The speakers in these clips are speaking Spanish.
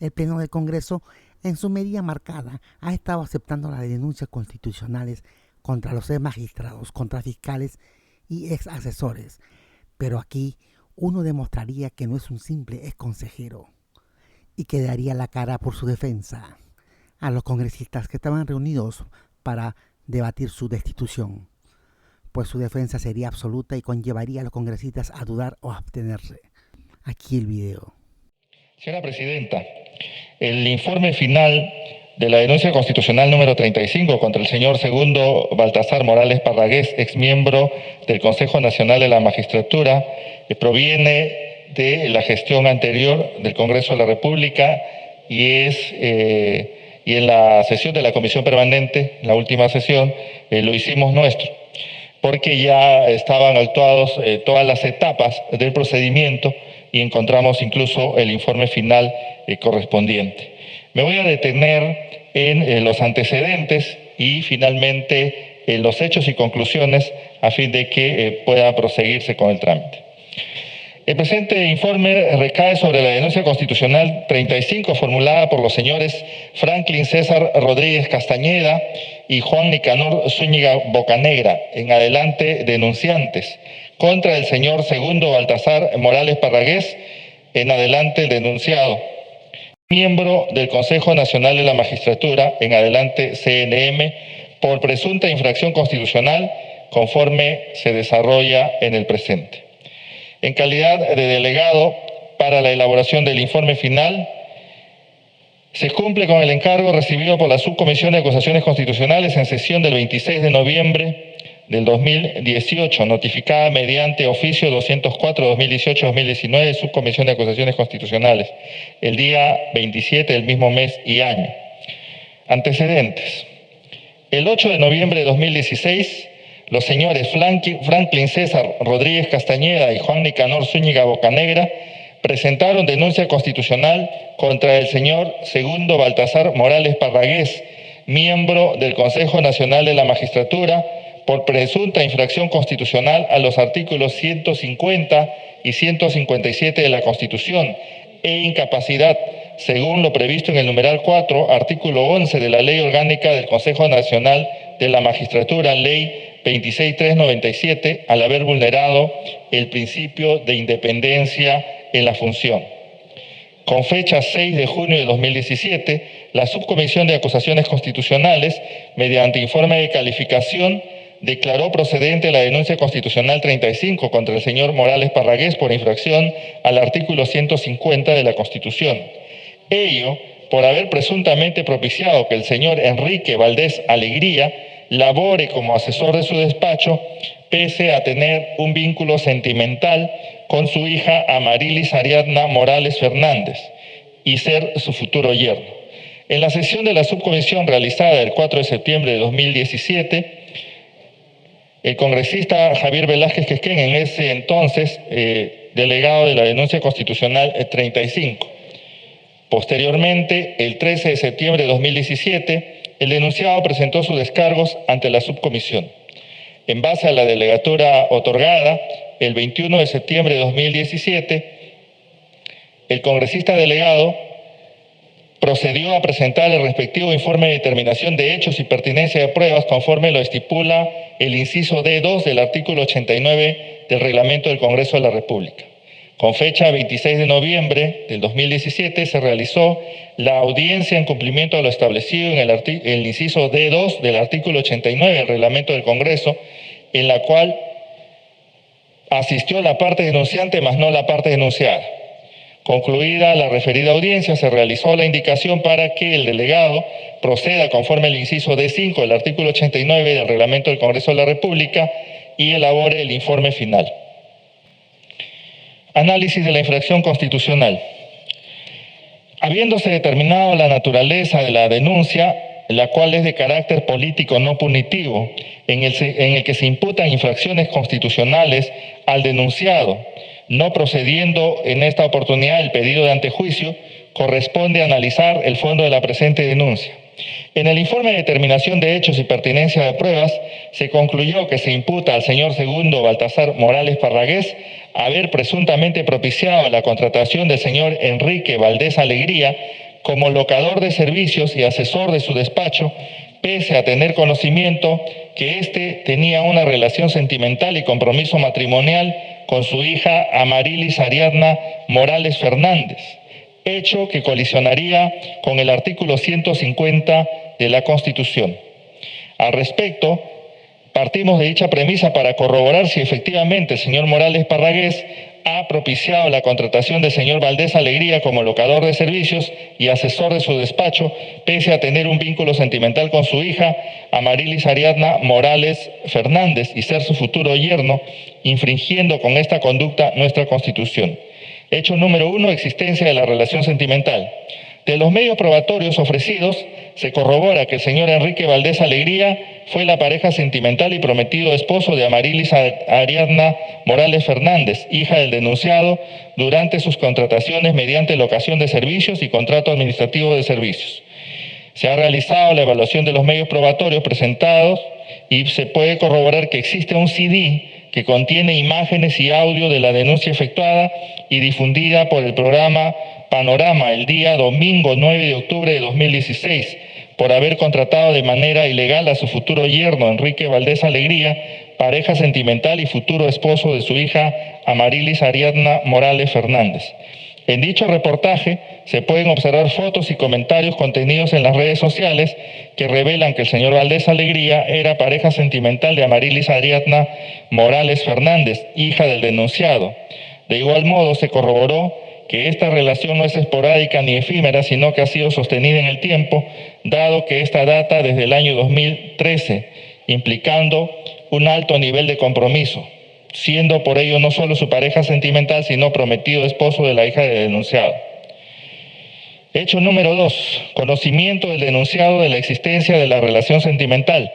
El Pleno del Congreso, en su medida marcada, ha estado aceptando las denuncias constitucionales contra los ex magistrados, contra fiscales y ex asesores. Pero aquí uno demostraría que no es un simple ex consejero y que daría la cara por su defensa a los congresistas que estaban reunidos para debatir su destitución, pues su defensa sería absoluta y conllevaría a los congresistas a dudar o abstenerse. Aquí el video. Señora Presidenta, el informe final de la denuncia constitucional número 35 contra el señor Segundo Baltasar Morales Parragués, exmiembro del Consejo Nacional de la Magistratura, proviene de la gestión anterior del Congreso de la República y en la sesión de la Comisión Permanente, la última sesión, lo hicimos nuestro, porque ya estaban actuados todas las etapas del procedimiento y encontramos incluso el informe final correspondiente. Me voy a detener en los antecedentes y finalmente en los hechos y conclusiones a fin de que pueda proseguirse con el trámite. El presente informe recae sobre la denuncia constitucional 35 formulada por los señores Franklin César Rodríguez Castañeda y Juan Nicanor Zúñiga Bocanegra, en adelante denunciantes, contra el señor Segundo Baltasar Morales Parragués, en adelante denunciado, miembro del Consejo Nacional de la Magistratura, en adelante CNM, por presunta infracción constitucional, conforme se desarrolla en el presente. En calidad de delegado para la elaboración del informe final, se cumple con el encargo recibido por la Subcomisión de Acusaciones Constitucionales en sesión del 26 de noviembre del 2018, notificada mediante oficio 204-2018-2019, Subcomisión de Acusaciones Constitucionales, el día 27 del mismo mes y año. Antecedentes. El 8 de noviembre de 2016, los señores Franklin César Rodríguez Castañeda y Juan Nicanor Zúñiga Bocanegra presentaron denuncia constitucional contra el señor Segundo Baltasar Morales Parragués, miembro del Consejo Nacional de la Magistratura, por presunta infracción constitucional a los artículos 150 y 157 de la Constitución e incapacidad, según lo previsto en el numeral 4, artículo 11 de la Ley Orgánica del Consejo Nacional de la Magistratura, Ley 26397, al haber vulnerado el principio de independencia en la función. Con fecha 6 de junio de 2017, la Subcomisión de Acusaciones Constitucionales, mediante informe de calificación, declaró procedente la denuncia constitucional 35 contra el señor Morales Parragués por infracción al artículo 150 de la Constitución. Ello por haber presuntamente propiciado que el señor Enrique Valdés Alegría labore como asesor de su despacho, pese a tener un vínculo sentimental con su hija Amarilis Ariadna Morales Fernández y ser su futuro yerno. En la sesión de la subcomisión realizada el 4 de septiembre de 2017, el congresista Javier Velázquez Quesquén, en ese entonces delegado de la denuncia constitucional 35. Posteriormente, el 13 de septiembre de 2017, el denunciado presentó sus descargos ante la subcomisión. En base a la delegatura otorgada, el 21 de septiembre de 2017, el congresista delegado procedió a presentar el respectivo informe de determinación de hechos y pertinencia de pruebas conforme lo estipula el inciso D2 del artículo 89 del Reglamento del Congreso de la República. Con fecha 26 de noviembre del 2017 se realizó la audiencia en cumplimiento de lo establecido en el inciso D2 del artículo 89 del Reglamento del Congreso, en la cual asistió la parte denunciante, mas no la parte denunciada. Concluida la referida audiencia, se realizó la indicación para que el delegado proceda conforme al inciso D5 del artículo 89 del Reglamento del Congreso de la República y elabore el informe final. Análisis de la infracción constitucional. Habiéndose determinado la naturaleza de la denuncia, la cual es de carácter político no punitivo, en el que se imputan infracciones constitucionales al denunciado, no procediendo en esta oportunidad el pedido de antejuicio, corresponde analizar el fondo de la presente denuncia. En el informe de determinación de hechos y pertinencia de pruebas, se concluyó que se imputa al señor Segundo Baltasar Morales Parragués haber presuntamente propiciado la contratación del señor Enrique Valdés Alegría como locador de servicios y asesor de su despacho, pese a tener conocimiento que éste tenía una relación sentimental y compromiso matrimonial con su hija Amarilis Ariadna Morales Fernández, hecho que colisionaría con el artículo 150 de la Constitución. Al respecto, partimos de dicha premisa para corroborar si efectivamente el señor Morales Parragués ha propiciado la contratación del señor Valdés Alegría como locador de servicios y asesor de su despacho, pese a tener un vínculo sentimental con su hija, Amarilis Ariadna Morales Fernández, y ser su futuro yerno, infringiendo con esta conducta nuestra Constitución. Hecho número 1, existencia de la relación sentimental. De los medios probatorios ofrecidos, se corrobora que el señor Enrique Valdés Alegría fue la pareja sentimental y prometido esposo de Amarilis Ariadna Morales Fernández, hija del denunciado, durante sus contrataciones mediante locación de servicios y contrato administrativo de servicios. Se ha realizado la evaluación de los medios probatorios presentados y se puede corroborar que existe un CD que contiene imágenes y audio de la denuncia efectuada y difundida por el programa Panorama el día domingo 9 de octubre de 2016, por haber contratado de manera ilegal a su futuro yerno Enrique Valdés Alegría, pareja sentimental y futuro esposo de su hija Amarilis Ariadna Morales Fernández. En dicho reportaje se pueden observar fotos y comentarios contenidos en las redes sociales que revelan que el señor Valdés Alegría era pareja sentimental de Amarilis Ariadna Morales Fernández, hija del denunciado. De igual modo, se corroboró que esta relación no es esporádica ni efímera, sino que ha sido sostenida en el tiempo, dado que esta data desde el año 2013, implicando un alto nivel de compromiso, siendo por ello no solo su pareja sentimental, sino prometido esposo de la hija del denunciado. Hecho número 2, conocimiento del denunciado de la existencia de la relación sentimental.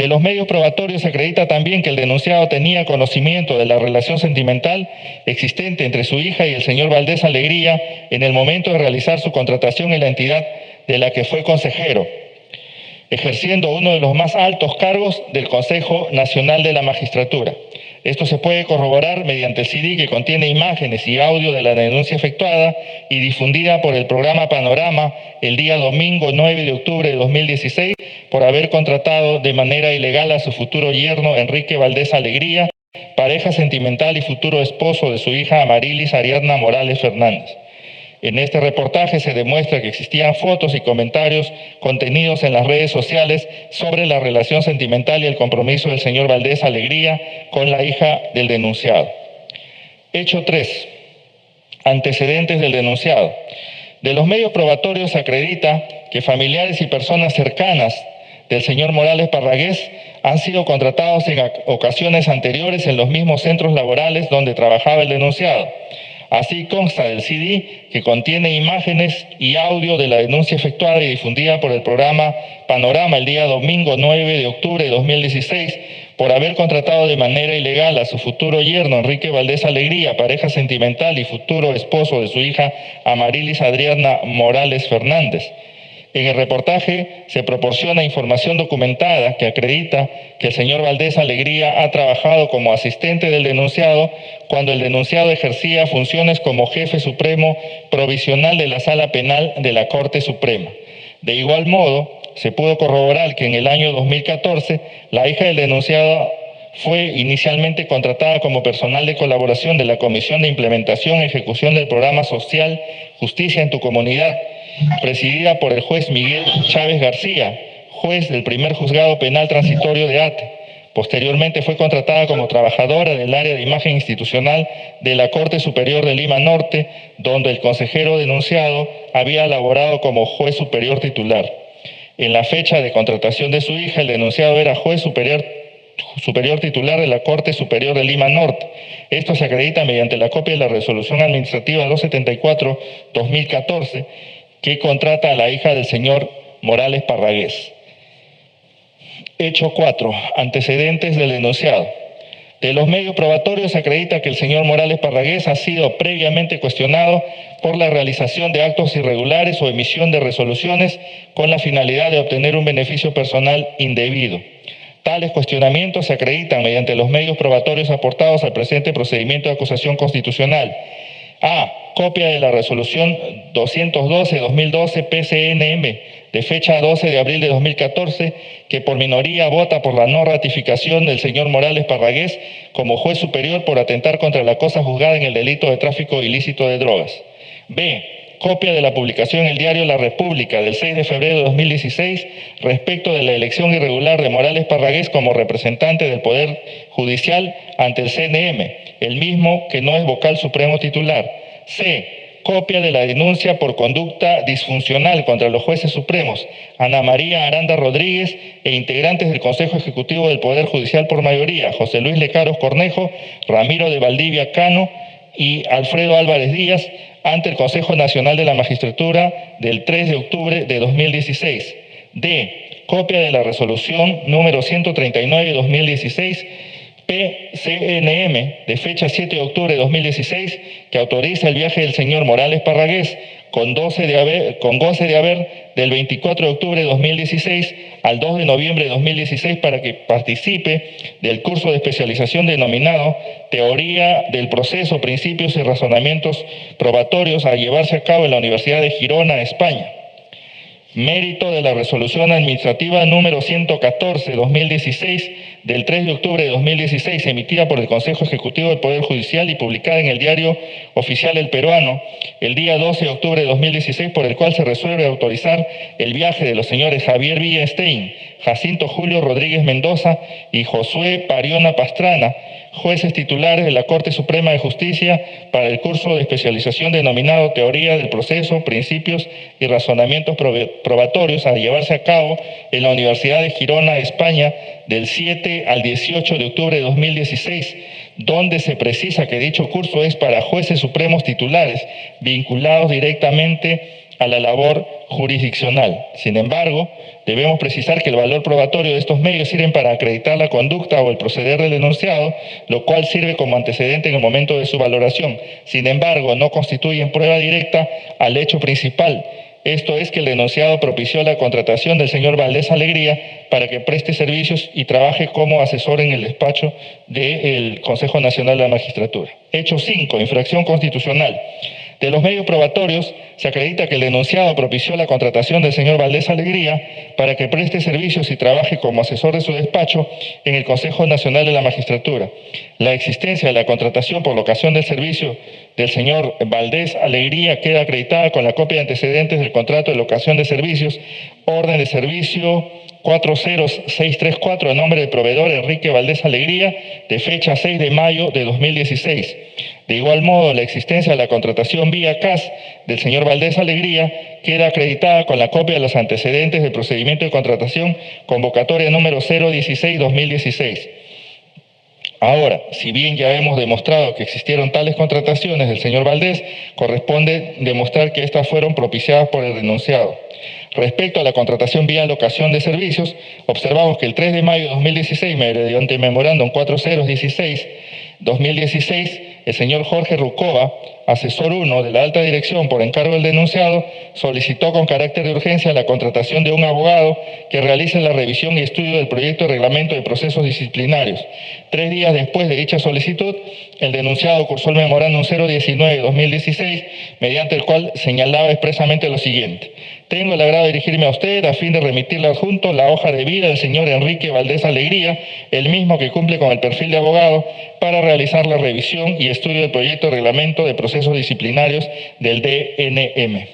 De los medios probatorios se acredita también que el denunciado tenía conocimiento de la relación sentimental existente entre su hija y el señor Valdés Alegría en el momento de realizar su contratación en la entidad de la que fue consejero, ejerciendo uno de los más altos cargos del Consejo Nacional de la Magistratura. Esto se puede corroborar mediante el CD que contiene imágenes y audio de la denuncia efectuada y difundida por el programa Panorama el día domingo 9 de octubre de 2016 por haber contratado de manera ilegal a su futuro yerno Enrique Valdés Alegría, pareja sentimental y futuro esposo de su hija Amarilis Ariadna Morales Fernández. En este reportaje se demuestra que existían fotos y comentarios contenidos en las redes sociales sobre la relación sentimental y el compromiso del señor Valdés Alegría con la hija del denunciado. Hecho 3. Antecedentes del denunciado. De los medios probatorios se acredita que familiares y personas cercanas del señor Morales Parragués han sido contratados en ocasiones anteriores en los mismos centros laborales donde trabajaba el denunciado. Así consta del CD que contiene imágenes y audio de la denuncia efectuada y difundida por el programa Panorama el día domingo 9 de octubre de 2016 por haber contratado de manera ilegal a su futuro yerno Enrique Valdés Alegría, pareja sentimental y futuro esposo de su hija Amarilis Ariadna Morales Fernández. En el reportaje se proporciona información documentada que acredita que el señor Valdés Alegría ha trabajado como asistente del denunciado cuando el denunciado ejercía funciones como jefe supremo provisional de la Sala Penal de la Corte Suprema. De igual modo, se pudo corroborar que en el año 2014 la hija del denunciado fue inicialmente contratada como personal de colaboración de la Comisión de Implementación y Ejecución del Programa Social Justicia en tu Comunidad, presidida por el juez Miguel Chávez García, juez del primer juzgado penal transitorio de Ate. Posteriormente fue contratada como trabajadora del área de imagen institucional de la Corte Superior de Lima Norte, donde el consejero denunciado había laborado como juez superior titular. En la fecha de contratación de su hija, el denunciado era juez superior titular de la Corte Superior de Lima Norte. Esto se acredita mediante la copia de la Resolución Administrativa 274-2014, que contrata a la hija del señor Morales Parragués. Hecho 4. Antecedentes del denunciado. De los medios probatorios se acredita que el señor Morales Parragués ha sido previamente cuestionado por la realización de actos irregulares o emisión de resoluciones con la finalidad de obtener un beneficio personal indebido. Tales cuestionamientos se acreditan mediante los medios probatorios aportados al presente procedimiento de acusación constitucional. A. copia de la resolución 212-2012 PCNM de fecha 12 de abril de 2014, que por minoría vota por la no ratificación del señor Morales Parragués como juez superior por atentar contra la cosa juzgada en el delito de tráfico ilícito de drogas. B. Copia de la publicación en el diario La República del 6 de febrero de 2016 respecto de la elección irregular de Morales Parragués como representante del Poder Judicial ante el CNM, el mismo que no es vocal supremo titular. C. Copia de la denuncia por conducta disfuncional contra los jueces supremos Ana María Aranda Rodríguez e integrantes del Consejo Ejecutivo del Poder Judicial por mayoría, José Luis Lecaros Cornejo, Ramiro de Valdivia Cano y Alfredo Álvarez Díaz, ante el Consejo Nacional de la Magistratura del 3 de octubre de 2016. D. Copia de la resolución número 139 de 2016 PCNM de fecha 7 de octubre de 2016 que autoriza el viaje del señor Morales Parragués con goce de haber del 24 de octubre de 2016 al 2 de noviembre de 2016 para que participe del curso de especialización denominado Teoría del Proceso, Principios y Razonamientos Probatorios a llevarse a cabo en la Universidad de Girona, España. Mérito de la resolución administrativa número 114-2016 del 3 de octubre de 2016 emitida por el Consejo Ejecutivo del Poder Judicial y publicada en el Diario Oficial El Peruano el día 12 de octubre de 2016, por el cual se resuelve autorizar el viaje de los señores Javier Villenstein, Jacinto Julio Rodríguez Mendoza y Josué Pariona Pastrana, jueces titulares de la Corte Suprema de Justicia, para el curso de especialización denominado Teoría del Proceso, Principios y Razonamientos Probatorios a llevarse a cabo en la Universidad de Girona, España, del 7 al 18 de octubre de 2016, donde se precisa que dicho curso es para jueces supremos titulares vinculados directamente a la labor jurisdiccional. Sin embargo, debemos precisar que el valor probatorio de estos medios sirven para acreditar la conducta o el proceder del denunciado, lo cual sirve como antecedente en el momento de su valoración. Sin embargo, no constituyen prueba directa al hecho principal. Esto es que el denunciado propició la contratación del señor Valdés Alegría para que preste servicios y trabaje como asesor en el despacho del Consejo Nacional de la Magistratura. Hecho 5. Infracción constitucional. De los medios probatorios, se acredita que el denunciado propició la contratación del señor Valdés Alegría para que preste servicios y trabaje como asesor de su despacho en el Consejo Nacional de la Magistratura. La existencia de la contratación por locación del servicio del señor Valdés Alegría queda acreditada con la copia de antecedentes del contrato de locación de servicios, orden de servicio 40634 a nombre del proveedor Enrique Valdés Alegría, de fecha 6 de mayo de 2016. De igual modo, la existencia de la contratación vía CAS del señor Valdés Alegría queda acreditada con la copia de los antecedentes del procedimiento de contratación convocatoria número 016-2016. Ahora, si bien ya hemos demostrado que existieron tales contrataciones del señor Valdés, corresponde demostrar que éstas fueron propiciadas por el denunciado. Respecto a la contratación vía locación de servicios, observamos que el 3 de mayo de 2016, mediante memorándum 4016-2016, el señor Jorge Rucova, asesor 1 de la alta dirección por encargo del denunciado, solicitó con carácter de urgencia la contratación de un abogado que realice la revisión y estudio del proyecto de reglamento de procesos disciplinarios. 3 días después de dicha solicitud, el denunciado cursó el memorándum 019-2016, mediante el cual señalaba expresamente lo siguiente: tengo el agrado de dirigirme a usted a fin de remitirle adjunto la hoja de vida del señor Enrique Valdés Alegría, el mismo que cumple con el perfil de abogado, para realizar la revisión y estudio del proyecto de reglamento de procesos disciplinarios del DNM.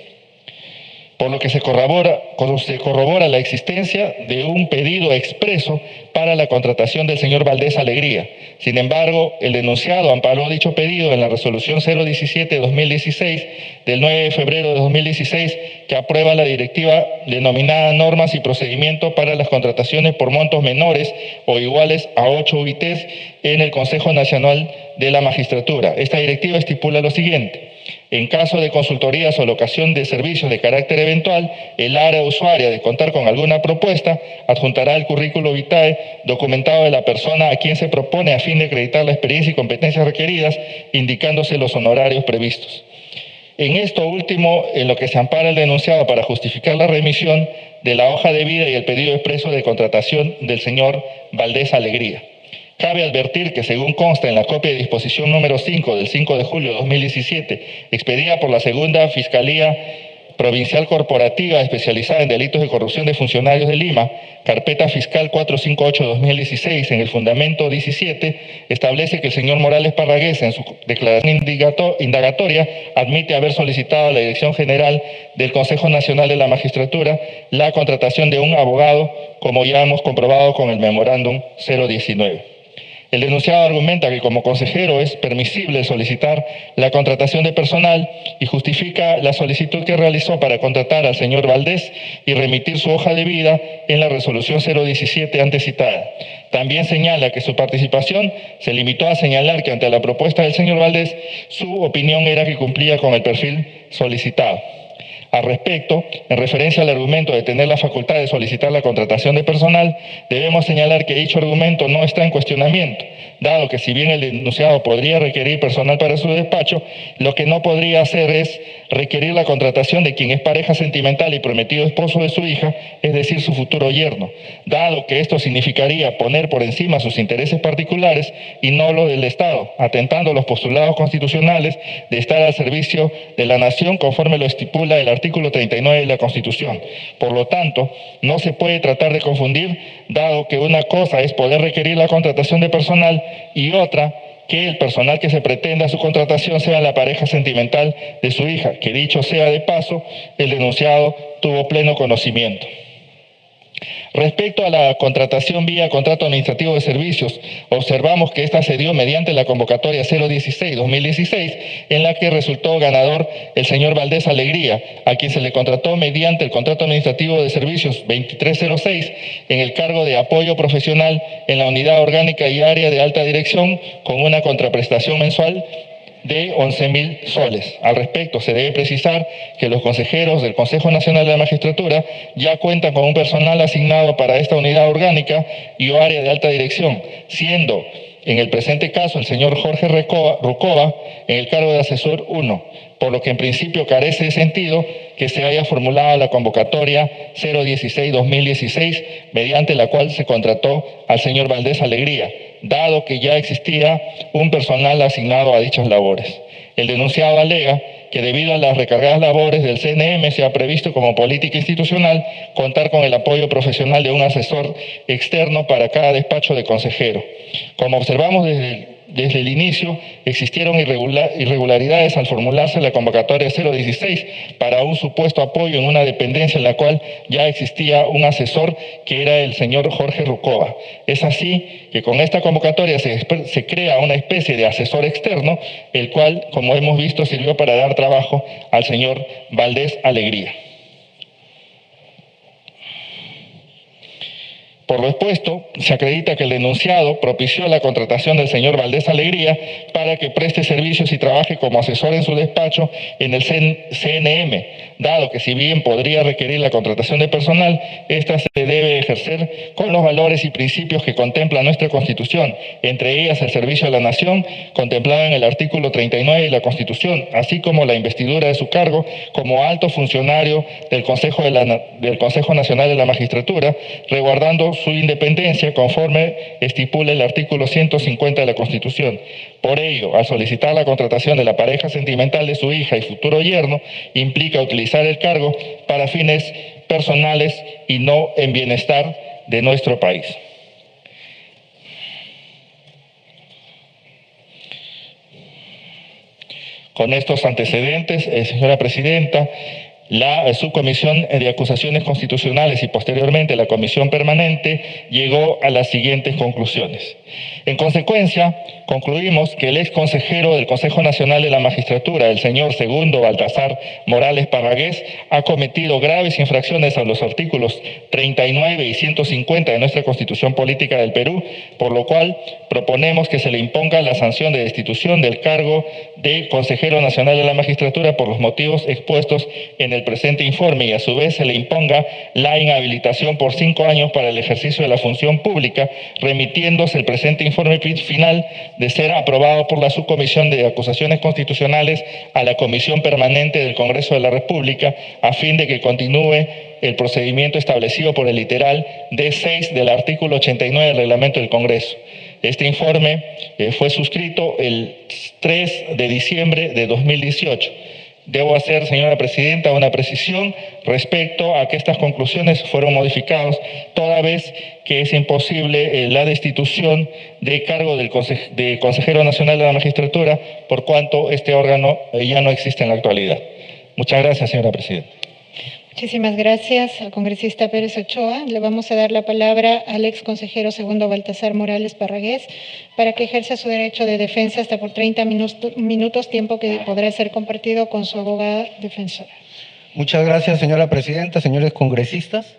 Por lo que se corrobora la existencia de un pedido expreso para la contratación del señor Valdés Alegría. Sin embargo, el denunciado amparó dicho pedido en la resolución 017-2016 del 9 de febrero de 2016, que aprueba la directiva denominada Normas y Procedimientos para las Contrataciones por Montos Menores o Iguales a 8 UITs en el Consejo Nacional de la Magistratura. Esta directiva estipula lo siguiente: en caso de consultorías o locación de servicios de carácter eventual, el área usuaria de contar con alguna propuesta adjuntará el currículo vitae documentado de la persona a quien se propone a fin de acreditar la experiencia y competencias requeridas, indicándose los honorarios previstos. En esto último, en lo que se ampara el denunciado para justificar la remisión de la hoja de vida y el pedido expreso de contratación del señor Valdés Alegría. Cabe advertir que, según consta en la copia de disposición número 5 del 5 de julio de 2017, expedida por la Segunda Fiscalía Provincial Corporativa especializada en delitos de corrupción de funcionarios de Lima, carpeta fiscal 458-2016, en el fundamento 17, establece que el señor Morales Parragués, en su declaración indagatoria, admite haber solicitado a la Dirección General del Consejo Nacional de la Magistratura la contratación de un abogado, como ya hemos comprobado con el memorándum 019. El denunciado argumenta que como consejero es permisible solicitar la contratación de personal y justifica la solicitud que realizó para contratar al señor Valdés y remitir su hoja de vida en la resolución 017 antes citada. También señala que su participación se limitó a señalar que ante la propuesta del señor Valdés, su opinión era que cumplía con el perfil solicitado. Al respecto, en referencia al argumento de tener la facultad de solicitar la contratación de personal, debemos señalar que dicho argumento no está en cuestionamiento, dado que si bien el denunciado podría requerir personal para su despacho, lo que no podría hacer es requerir la contratación de quien es pareja sentimental y prometido esposo de su hija, es decir, su futuro yerno, dado que esto significaría poner por encima sus intereses particulares y no los del Estado, atentando los postulados constitucionales de estar al servicio de la nación conforme lo estipula el artículo 39 de la Constitución. Por lo tanto, no se puede tratar de confundir, dado que una cosa es poder requerir la contratación de personal y otra que el personal que se pretenda su contratación sea la pareja sentimental de su hija, que dicho sea de paso, el denunciado tuvo pleno conocimiento. Respecto a la contratación vía contrato administrativo de servicios, observamos que esta se dio mediante la convocatoria 016-2016, en la que resultó ganador el señor Valdés Alegría, a quien se le contrató mediante el contrato administrativo de servicios 2306, en el cargo de apoyo profesional en la unidad orgánica y área de alta dirección, con una contraprestación mensual de 11.000 soles. Al respecto, se debe precisar que los consejeros del Consejo Nacional de la Magistratura ya cuentan con un personal asignado para esta unidad orgánica y o área de alta dirección, siendo en el presente caso el señor Jorge Rucova en el cargo de asesor 1, por lo que en principio carece de sentido que se haya formulado la convocatoria 016-2016, mediante la cual se contrató al señor Valdés Alegría, dado que ya existía un personal asignado a dichas labores. El denunciado alega que debido a las recargadas labores del CNM se ha previsto como política institucional contar con el apoyo profesional de un asesor externo para cada despacho de consejero. Como observamos desde el inicio, existieron irregularidades al formularse la convocatoria 016 para un supuesto apoyo en una dependencia en la cual ya existía un asesor que era el señor Jorge Rucova. Es así que con esta convocatoria se crea una especie de asesor externo, el cual, como hemos visto, sirvió para dar trabajo al señor Valdés Alegría. Por lo expuesto, se acredita que el denunciado propició la contratación del señor Valdés Alegría para que preste servicios y trabaje como asesor en su despacho en el CNM, dado que si bien podría requerir la contratación de personal, esta se debe ejercer con los valores y principios que contempla nuestra Constitución, entre ellas el servicio a la nación, contemplado en el artículo 39 de la Constitución, así como la investidura de su cargo como alto funcionario del Consejo Nacional de la Magistratura, resguardando su independencia conforme estipula el artículo 150 de la Constitución. Por ello, al solicitar la contratación de la pareja sentimental de su hija y futuro yerno, implica utilizar el cargo para fines personales y no en bienestar de nuestro país. Con estos antecedentes, señora Presidenta, la Subcomisión de Acusaciones Constitucionales y posteriormente la Comisión Permanente llegó a las siguientes conclusiones. En consecuencia, concluimos que el ex consejero del Consejo Nacional de la Magistratura, el señor Segundo Baltasar Morales Parragués, ha cometido graves infracciones a los artículos 39 y 150 de nuestra Constitución Política del Perú, por lo cual proponemos que se le imponga la sanción de destitución del cargo de Consejero Nacional de la Magistratura por los motivos expuestos en el presente informe y a su vez se le imponga la inhabilitación por 5 años para el ejercicio de la función pública, remitiéndose el presente informe final de ser aprobado por la Subcomisión de Acusaciones Constitucionales a la Comisión Permanente del Congreso de la República, a fin de que continúe el procedimiento establecido por el literal D6 del artículo 89 del reglamento del Congreso. Este informe fue suscrito el 3 de diciembre de 2018. Debo hacer, señora presidenta, una precisión respecto a que estas conclusiones fueron modificadas, toda vez que es imposible la destitución de cargo del consejero nacional de la magistratura, por cuanto este órgano ya no existe en la actualidad. Muchas gracias, señora presidenta. Muchísimas gracias al congresista Pérez Ochoa. Le vamos a dar la palabra al ex consejero segundo Baltasar Morales Parragués para que ejerza su derecho de defensa hasta por 30 minutos, tiempo que podrá ser compartido con su abogada defensora. Muchas gracias, señora presidenta, señores congresistas.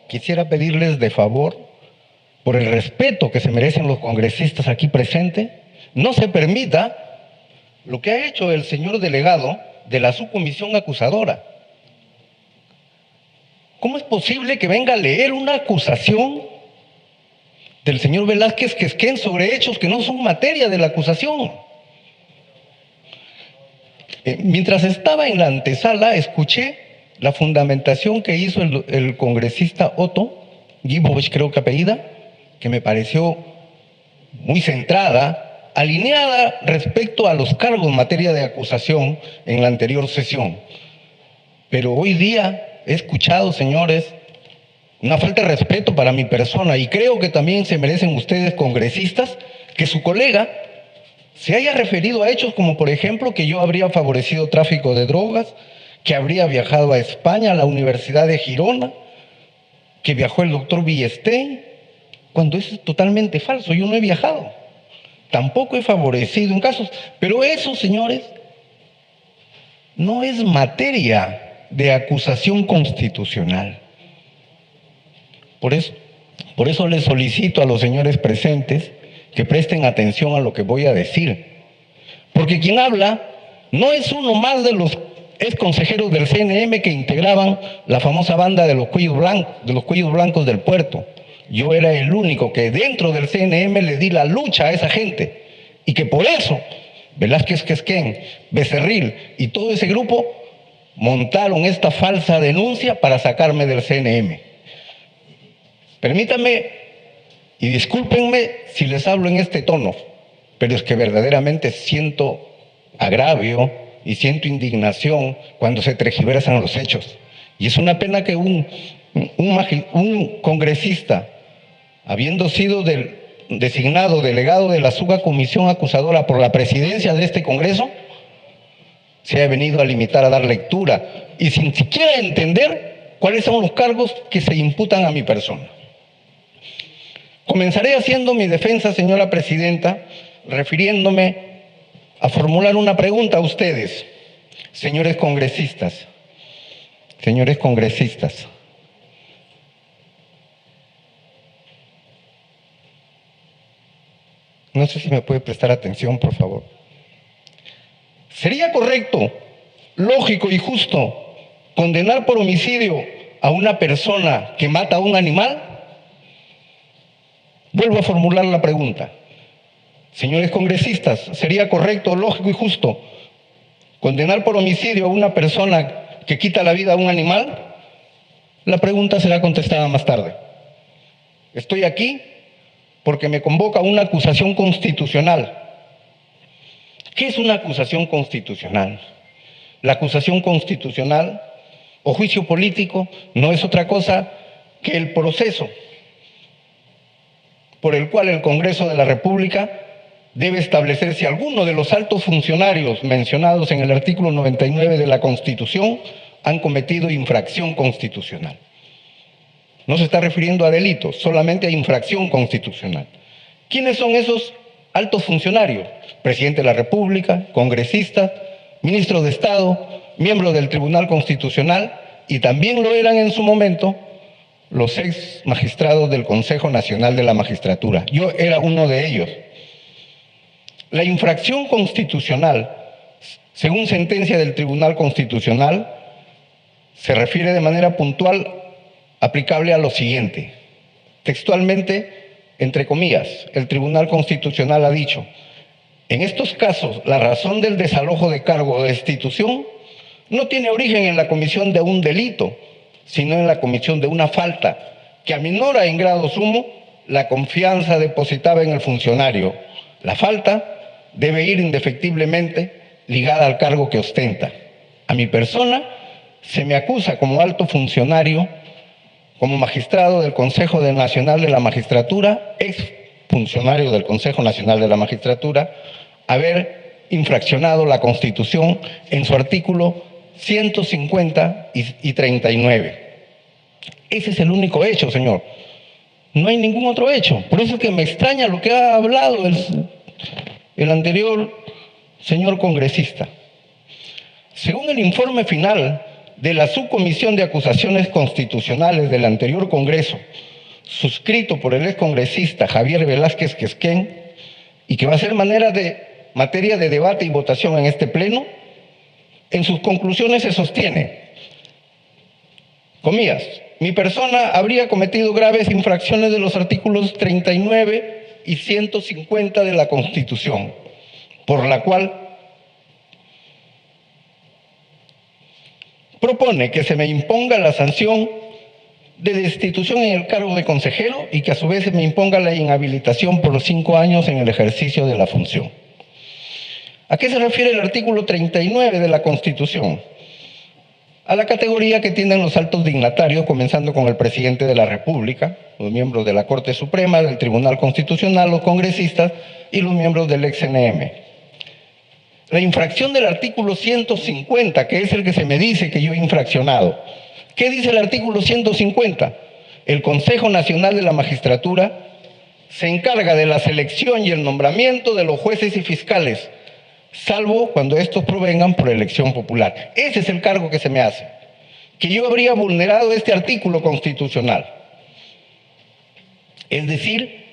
Quisiera pedirles de favor, por el respeto que se merecen los congresistas aquí presentes, no se permita lo que ha hecho el señor delegado de la subcomisión acusadora. ¿Cómo es posible que venga a leer una acusación del señor Velázquez Quesquén sobre hechos que no son materia de la acusación? Mientras estaba en la antesala, escuché la fundamentación que hizo el congresista Otto Gibovich, creo que apellida, que me pareció muy centrada, alineada respecto a los cargos en materia de acusación en la anterior sesión. Pero hoy día he escuchado, señores, una falta de respeto para mi persona, y creo que también se merecen ustedes, congresistas, que su colega se haya referido a hechos como, por ejemplo, que yo habría favorecido tráfico de drogas, que habría viajado a España, a la Universidad de Girona, que viajó el doctor Villestein, cuando eso es totalmente falso. Yo no he viajado, tampoco he favorecido en casos, pero eso, señores, no es materia de acusación constitucional. Por eso les solicito a los señores presentes que presten atención a lo que voy a decir. Porque quien habla no es uno más de los ex consejeros del CNM que integraban la famosa banda de los cuellos blancos del puerto. Yo era el único que dentro del CNM le di la lucha a esa gente, y que por eso Velázquez Quesquén, Becerril y todo ese grupo montaron esta falsa denuncia para sacarme del CNM. Permítanme y discúlpenme si les hablo en este tono, pero es que verdaderamente siento agravio y siento indignación cuando se tergiversan los hechos. Y es una pena que un congresista, habiendo sido designado delegado de la subcomisión acusadora por la presidencia de este Congreso, se haya venido a limitar a dar lectura y sin siquiera entender cuáles son los cargos que se imputan a mi persona. Comenzaré haciendo mi defensa, señora presidenta, refiriéndome a formular una pregunta a ustedes, señores congresistas. Señores congresistas, no sé si me puede prestar atención, por favor. ¿Sería correcto, lógico y justo condenar por homicidio a una persona que mata a un animal? Vuelvo a formular la pregunta. Señores congresistas, ¿sería correcto, lógico y justo condenar por homicidio a una persona que quita la vida a un animal? La pregunta será contestada más tarde. Estoy aquí porque me convoca una acusación constitucional. ¿Qué es una acusación constitucional? La acusación constitucional o juicio político no es otra cosa que el proceso por el cual el Congreso de la República debe establecer si alguno de los altos funcionarios mencionados en el artículo 99 de la Constitución han cometido infracción constitucional. No se está refiriendo a delitos, solamente a infracción constitucional. ¿Quiénes son esos altos funcionarios? Presidente de la República, congresistas, ministros de Estado, miembros del Tribunal Constitucional, y también lo eran en su momento los ex magistrados del Consejo Nacional de la Magistratura. Yo era uno de ellos. La infracción constitucional, según sentencia del Tribunal Constitucional, se refiere de manera puntual aplicable a lo siguiente. Textualmente, entre comillas, el Tribunal Constitucional ha dicho: en estos casos, la razón del desalojo de cargo o destitución no tiene origen en la comisión de un delito, sino en la comisión de una falta que aminora en grado sumo la confianza depositada en el funcionario. La falta debe ir indefectiblemente ligada al cargo que ostenta. A mi persona se me acusa como alto funcionario, como magistrado del Consejo Nacional de la Magistratura, ex funcionario del Consejo Nacional de la Magistratura, haber infraccionado la Constitución en su artículo 150 y 39. Ese es el único hecho, señor. No hay ningún otro hecho. Por eso es que me extraña lo que ha hablado el anterior señor congresista. Según el informe final de la Subcomisión de Acusaciones Constitucionales del anterior Congreso, suscrito por el excongresista Javier Velázquez Quesquén, y que va a ser materia de debate y votación en este pleno, en sus conclusiones se sostiene, comillas, mi persona habría cometido graves infracciones de los artículos 39 y 150 de la Constitución, por la cual propone que se me imponga la sanción de destitución en el cargo de consejero y que a su vez se me imponga la inhabilitación por los 5 años en el ejercicio de la función. ¿A qué se refiere el artículo 39 de la Constitución? A la categoría que tienen los altos dignatarios, comenzando con el presidente de la República, los miembros de la Corte Suprema, del Tribunal Constitucional, los congresistas y los miembros del ex-CNM. La infracción del artículo 150, que es el que se me dice que yo he infraccionado. ¿Qué dice el artículo 150? El Consejo Nacional de la Magistratura se encarga de la selección y el nombramiento de los jueces y fiscales, salvo cuando estos provengan por elección popular. Ese es el cargo que se me hace, que yo habría vulnerado este artículo constitucional. Es decir,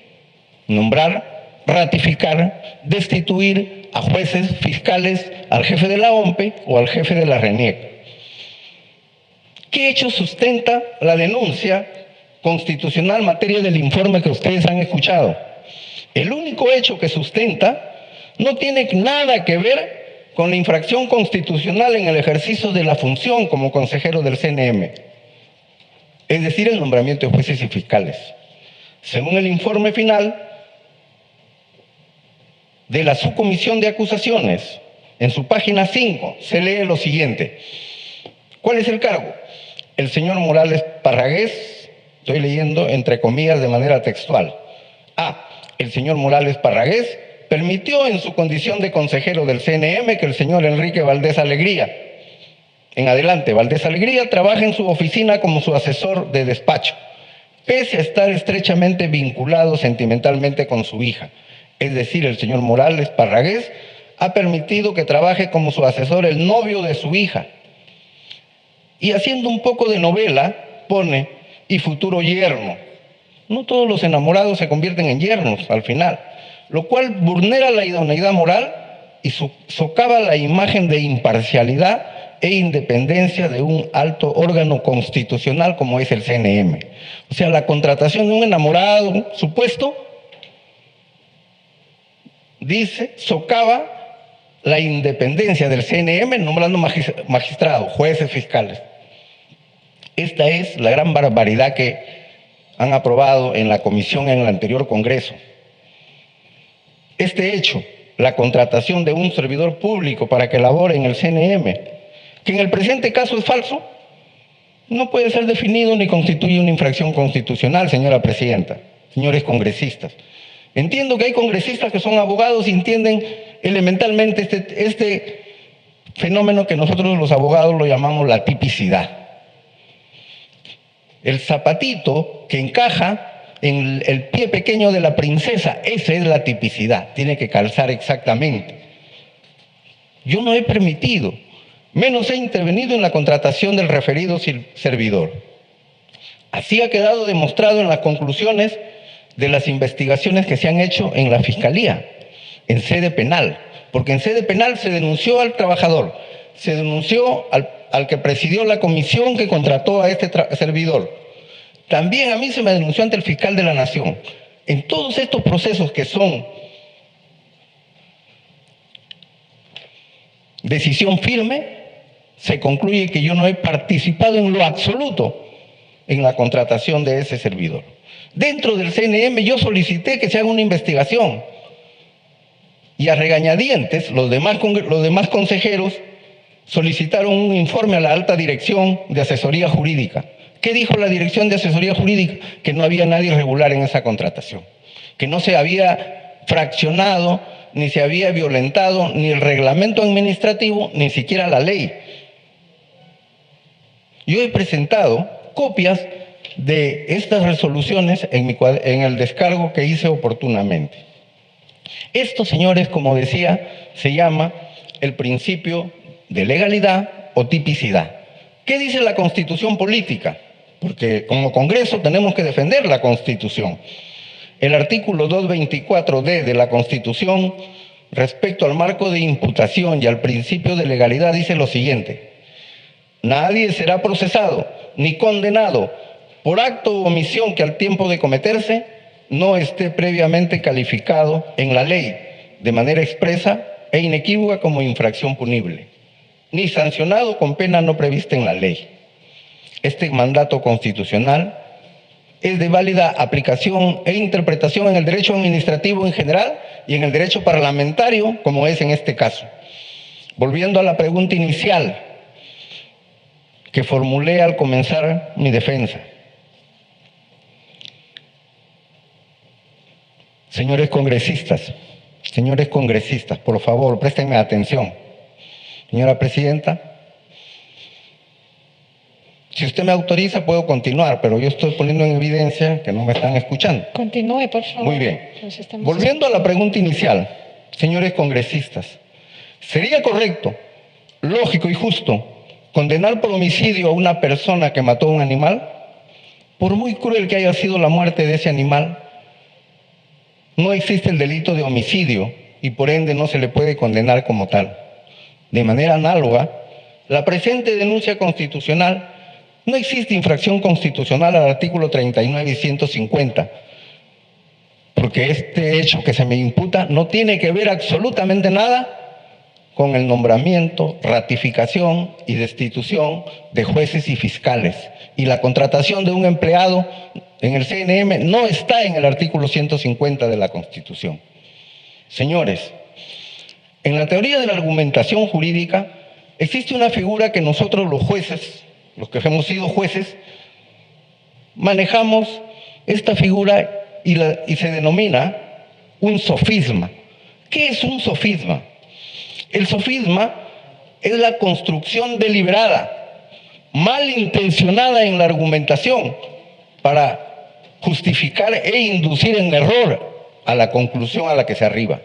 nombrar, ratificar, destituir a jueces, fiscales, al jefe de la OMPE o al jefe de la RENIEC. ¿Qué hecho sustenta la denuncia constitucional en materia del informe que ustedes han escuchado? El único hecho que sustenta no tiene nada que ver con la infracción constitucional en el ejercicio de la función como consejero del CNM, es decir, el nombramiento de jueces y fiscales. Según el informe final de la Subcomisión de Acusaciones, en su página 5 se lee lo siguiente. ¿Cuál es el cargo? El señor Morales Parragués, estoy leyendo entre comillas de manera textual. El señor Morales Parragués permitió en su condición de consejero del CNM que el señor Enrique Valdés Alegría, en adelante Valdés Alegría, trabaje en su oficina como su asesor de despacho, pese a estar estrechamente vinculado sentimentalmente con su hija. Es decir, el señor Morales Parragués ha permitido que trabaje como su asesor el novio de su hija. Y haciendo un poco de novela, pone, y futuro yerno. No todos los enamorados se convierten en yernos al final, lo cual vulnera la idoneidad moral y socava la imagen de imparcialidad e independencia de un alto órgano constitucional como es el CNM. O sea, la contratación de un enamorado supuesto, dice, socava la independencia del CNM nombrando magistrados, jueces, fiscales. Esta es la gran barbaridad que han aprobado en la comisión en el anterior Congreso. Este hecho, la contratación de un servidor público para que labore en el CNM, que en el presente caso es falso, no puede ser definido ni constituye una infracción constitucional, señora presidenta, señores congresistas. Entiendo que hay congresistas que son abogados y entienden elementalmente este fenómeno que nosotros los abogados lo llamamos la tipicidad. El zapatito que encaja en el pie pequeño de la princesa, esa es la tipicidad, tiene que calzar exactamente. Yo no he permitido, menos he intervenido en la contratación del referido servidor. Así ha quedado demostrado en las conclusiones de las investigaciones que se han hecho en la Fiscalía, en sede penal, porque en sede penal se denunció al trabajador, se denunció al que presidió la comisión que contrató a este servidor. También a mí se me denunció ante el fiscal de la Nación. En todos estos procesos que son decisión firme, se concluye que yo no he participado en lo absoluto en la contratación de ese servidor. Dentro del CNM yo solicité que se haga una investigación y a regañadientes los demás consejeros solicitaron un informe a la alta dirección de asesoría jurídica. ¿Qué dijo la dirección de asesoría jurídica? Que no había nadie irregular en esa contratación, que no se había fraccionado, ni se había violentado ni el reglamento administrativo, ni siquiera la ley. Yo he presentado copias de estas resoluciones en el descargo que hice oportunamente. Esto, señores, como decía, se llama el principio de legalidad o tipicidad. ¿Qué dice la Constitución política? Porque como Congreso tenemos que defender la Constitución. El artículo 224D de la Constitución, respecto al marco de imputación y al principio de legalidad, dice lo siguiente: nadie será procesado ni condenado por acto o omisión que al tiempo de cometerse no esté previamente calificado en la ley de manera expresa e inequívoca como infracción punible, ni sancionado con pena no prevista en la ley. Este mandato constitucional es de válida aplicación e interpretación en el derecho administrativo en general y en el derecho parlamentario, como es en este caso. Volviendo a la pregunta inicial que formulé al comenzar mi defensa. Señores congresistas, por favor, préstenme atención. Señora presidenta, si usted me autoriza, puedo continuar, pero yo estoy poniendo en evidencia que no me están escuchando. Continúe, por favor. Muy bien. Volviendo a la pregunta inicial, señores congresistas, ¿sería correcto, lógico y justo condenar por homicidio a una persona que mató a un animal? Por muy cruel que haya sido la muerte de ese animal, no existe el delito de homicidio y por ende no se le puede condenar como tal. De manera análoga, la presente denuncia constitucional, no existe infracción constitucional al artículo 39 y 150, porque este hecho que se me imputa no tiene que ver absolutamente nada con el nombramiento, ratificación y destitución de jueces y fiscales. Y la contratación de un empleado en el CNM no está en el artículo 150 de la Constitución. Señores, en la teoría de la argumentación jurídica existe una figura que nosotros los jueces, los que hemos sido jueces, manejamos esta figura y se denomina un sofisma. ¿Qué es un sofisma? El sofisma es la construcción deliberada, malintencionada en la argumentación para justificar e inducir en error a la conclusión a la que se arriba.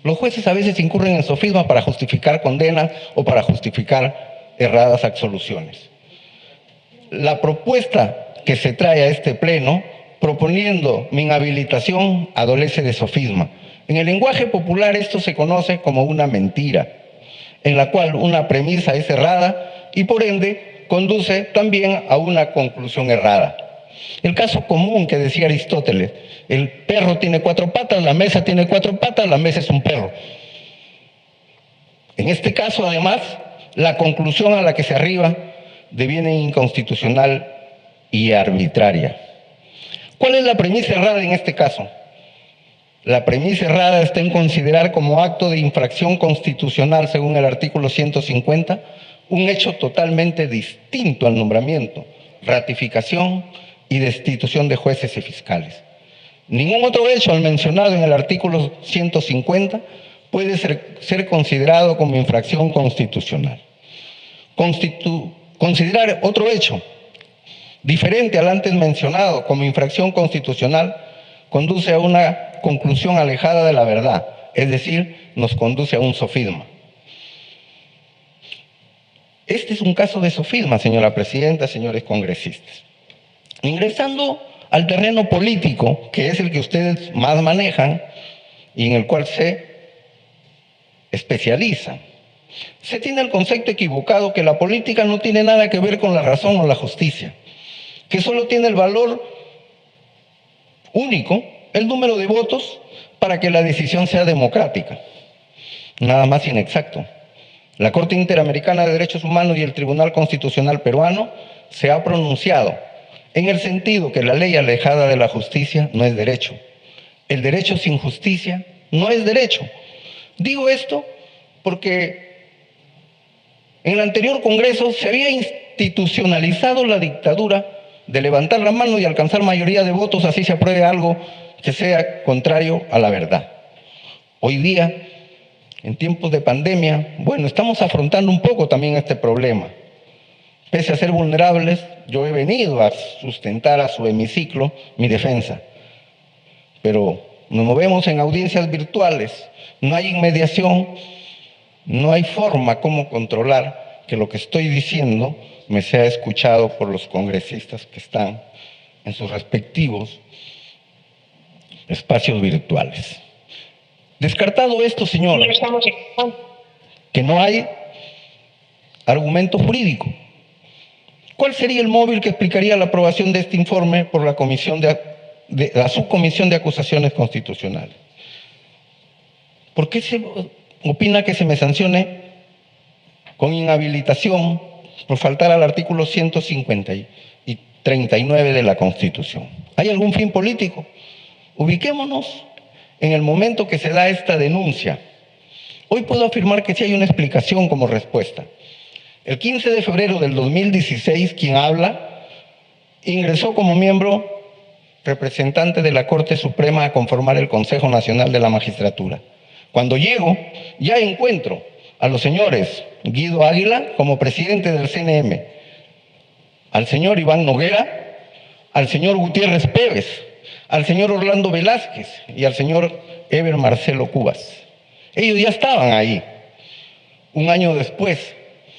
Los jueces a veces incurren en sofisma para justificar condenas o para justificar erradas absoluciones. La propuesta que se trae a este pleno, proponiendo mi inhabilitación, adolece de sofisma. En el lenguaje popular esto se conoce como una mentira, en la cual una premisa es errada y por ende conduce también a una conclusión errada. El caso común que decía Aristóteles: el perro tiene 4 patas, la mesa tiene 4 patas, la mesa es un perro. En este caso, además, la conclusión a la que se arriba deviene inconstitucional y arbitraria. ¿Cuál es la premisa errada en este caso? La premisa errada está en considerar como acto de infracción constitucional, según el artículo 150, un hecho totalmente distinto al nombramiento, ratificación y destitución de jueces y fiscales. Ningún otro hecho al mencionado en el artículo 150 puede ser considerado como infracción constitucional. Considerar otro hecho diferente al antes mencionado como infracción constitucional conduce a una conclusión alejada de la verdad, es decir, nos conduce a un sofisma. Este es un caso de sofisma, señora presidenta, señores congresistas. Ingresando al terreno político, que es el que ustedes más manejan y en el cual se especializan, se tiene el concepto equivocado que la política no tiene nada que ver con la razón o la justicia, que solo tiene el valor único, el número de votos para que la decisión sea democrática. Nada más inexacto. La Corte Interamericana de Derechos Humanos y el Tribunal Constitucional peruano se ha pronunciado en el sentido que la ley alejada de la justicia no es derecho. El derecho sin justicia no es derecho. Digo esto porque en el anterior Congreso se había institucionalizado la dictadura de levantar la mano y alcanzar mayoría de votos, así se apruebe algo que sea contrario a la verdad. Hoy día, en tiempos de pandemia, bueno, estamos afrontando un poco también este problema. Pese a ser vulnerables, yo he venido a sustentar a su hemiciclo mi defensa. Pero nos movemos en audiencias virtuales, no hay inmediación, no hay forma como controlar que lo que estoy diciendo me sea escuchado por los congresistas que están en sus respectivos espacios virtuales. Descartado esto, señor, que no hay argumento jurídico, ¿cuál sería el móvil que explicaría la aprobación de este informe por la la Subcomisión de Acusaciones Constitucionales? ¿Por qué se opina que se me sancione con inhabilitación por faltar al artículo 150 y 39 de la Constitución? ¿Hay algún fin político? Ubiquémonos en el momento que se da esta denuncia. Hoy puedo afirmar que sí hay una explicación como respuesta. El 15 de febrero del 2016, quien habla, ingresó como miembro representante de la Corte Suprema a conformar el Consejo Nacional de la Magistratura. Cuando llego, ya encuentro a los señores Guido Águila como presidente del CNM, al señor Iván Noguera, al señor Gutiérrez Pérez, al señor Orlando Velázquez y al señor Eber Marcelo Cubas. Ellos ya estaban ahí. Un año después,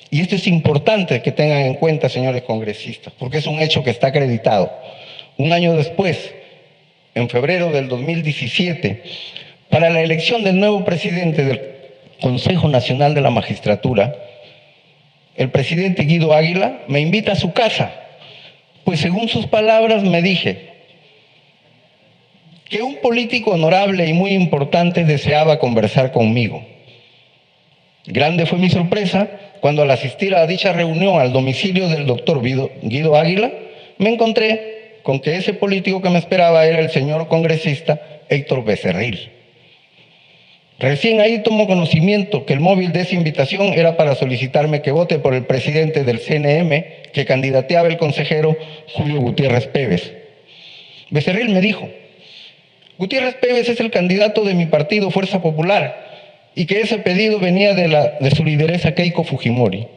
y esto es importante que tengan en cuenta, señores congresistas, porque es un hecho que está acreditado. Un año después, en febrero del 2017, para la elección del nuevo presidente del Consejo Nacional de la Magistratura, el presidente Guido Águila me invita a su casa, pues según sus palabras me dije que un político honorable y muy importante deseaba conversar conmigo. Grande fue mi sorpresa cuando al asistir a dicha reunión al domicilio del doctor Guido Águila, me encontré con que ese político que me esperaba era el señor congresista Héctor Becerril. Recién ahí tomo conocimiento que el móvil de esa invitación era para solicitarme que vote por el presidente del CNM que candidateaba el consejero Julio Gutiérrez Pérez. Becerril me dijo: Gutiérrez Pérez es el candidato de mi partido Fuerza Popular y que ese pedido venía de su lideresa Keiko Fujimori.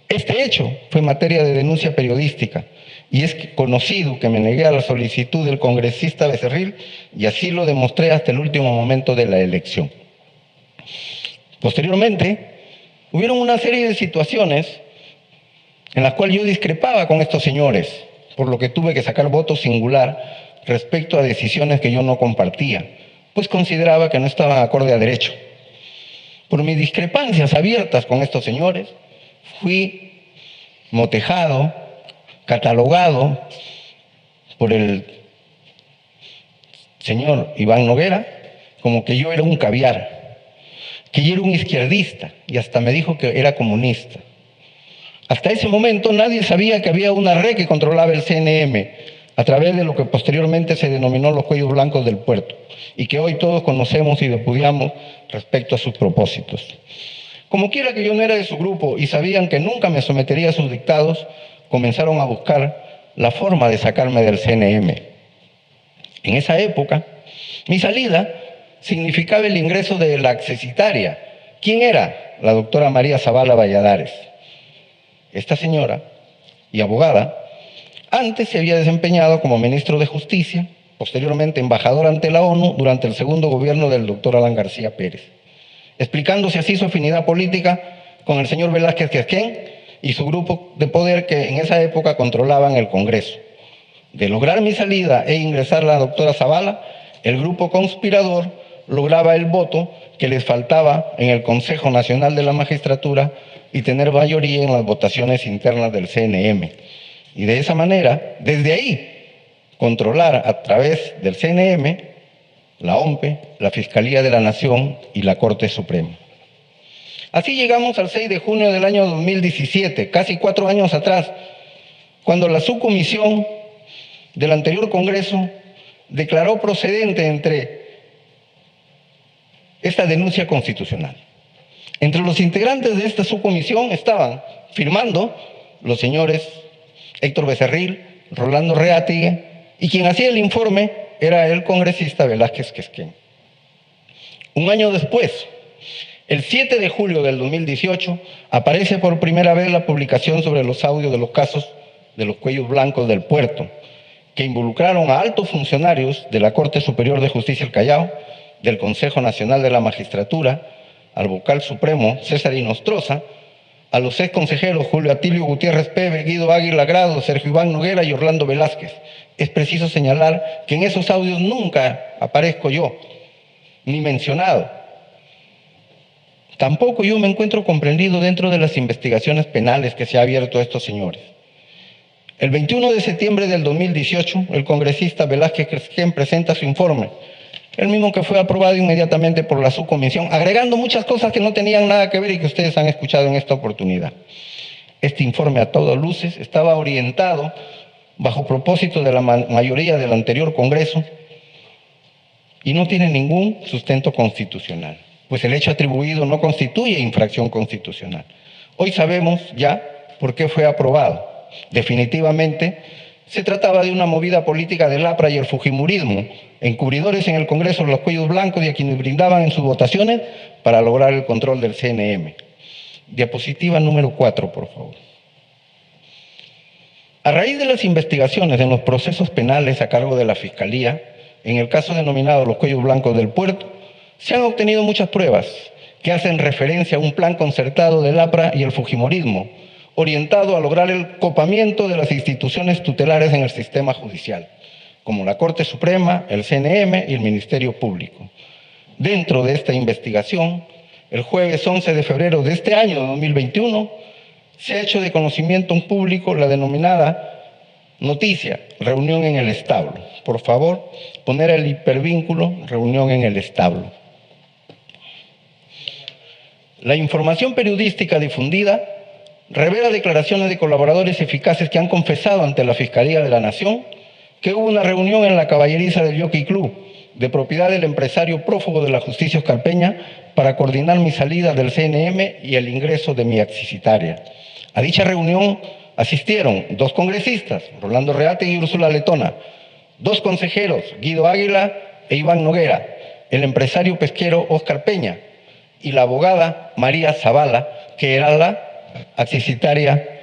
Este hecho fue materia de denuncia periodística y es conocido que me negué a la solicitud del congresista Becerril y así lo demostré hasta el último momento de la elección. Posteriormente, hubieron una serie de situaciones en las cuales yo discrepaba con estos señores, por lo que tuve que sacar voto singular respecto a decisiones que yo no compartía, pues consideraba que no estaban acorde a derecho. Por mis discrepancias abiertas con estos señores, fui motejado, catalogado por el señor Iván Noguera como que yo era un caviar, que yo era un izquierdista y hasta me dijo que era comunista. Hasta ese momento nadie sabía que había una red que controlaba el CNM a través de lo que posteriormente se denominó los cuellos blancos del puerto y que hoy todos conocemos y repudiamos respecto a sus propósitos. Como quiera que yo no era de su grupo y sabían que nunca me sometería a sus dictados, comenzaron a buscar la forma de sacarme del CNM. En esa época, mi salida significaba el ingreso de la accesitaria. ¿Quién era? La doctora María Zavala Valladares. Esta señora y abogada antes se había desempeñado como ministro de Justicia, posteriormente embajador ante la ONU durante el segundo gobierno del doctor Alan García Pérez, explicándose así su afinidad política con el señor Velázquez Quesquén y su grupo de poder que en esa época controlaban el Congreso. De lograr mi salida e ingresar la doctora Zavala, el grupo conspirador lograba el voto que les faltaba en el Consejo Nacional de la Magistratura y tener mayoría en las votaciones internas del CNM. Y de esa manera, desde ahí, controlar a través del CNM, la OMPE, la Fiscalía de la Nación y la Corte Suprema. Así llegamos al 6 de junio del año 2017, casi 4 años atrás, cuando la subcomisión del anterior Congreso declaró procedente entre esta denuncia constitucional. Entre los integrantes de esta subcomisión estaban firmando los señores Héctor Becerril, Rolando Reátigue, y quien hacía el informe era el congresista Velázquez Quesquén. Un año después, el 7 de julio del 2018, aparece por primera vez la publicación sobre los audios de los casos de los cuellos blancos del puerto, que involucraron a altos funcionarios de la Corte Superior de Justicia del Callao, del Consejo Nacional de la Magistratura, al vocal supremo César Inostroza, a los ex consejeros Julio Atilio Gutiérrez Pebe, Guido Águila Grado, Sergio Iván Noguera y Orlando Velázquez. Es preciso señalar que en esos audios nunca aparezco yo, ni mencionado. Tampoco yo me encuentro comprendido dentro de las investigaciones penales que se ha abierto a estos señores. El 21 de septiembre del 2018, el congresista Velázquez Quesquén presenta su informe, el mismo que fue aprobado inmediatamente por la subcomisión, agregando muchas cosas que no tenían nada que ver y que ustedes han escuchado en esta oportunidad. Este informe, a todas luces, estaba orientado bajo propósito de la mayoría del anterior Congreso y no tiene ningún sustento constitucional, pues el hecho atribuido no constituye infracción constitucional. Hoy sabemos ya por qué fue aprobado. Definitivamente, se trataba de una movida política del APRA y el fujimorismo, encubridores en el Congreso de los cuellos blancos y a quienes brindaban en sus votaciones para lograr el control del CNM. Diapositiva número 4, por favor. A raíz de las investigaciones en los procesos penales a cargo de la Fiscalía, en el caso denominado los cuellos blancos del puerto, se han obtenido muchas pruebas que hacen referencia a un plan concertado del APRA y el fujimorismo, orientado a lograr el copamiento de las instituciones tutelares en el sistema judicial, como la Corte Suprema, el CNM y el Ministerio Público. Dentro de esta investigación, el jueves 11 de febrero de este año 2021, se ha hecho de conocimiento público la denominada noticia, reunión en el establo. Por favor, poner el hipervínculo, reunión en el establo. La información periodística difundida revela declaraciones de colaboradores eficaces que han confesado ante la Fiscalía de la Nación que hubo una reunión en la caballeriza del Jockey Club, de propiedad del empresario prófugo de la justicia oscarpeña, para coordinar mi salida del CNM y el ingreso de mi exicitaria. A dicha reunión asistieron 2 congresistas, Rolando Reátigue y Úrsula Letona, 2 consejeros, Guido Águila e Iván Noguera, el empresario pesquero Óscar Peña y la abogada María Zavala, que era la exicitaria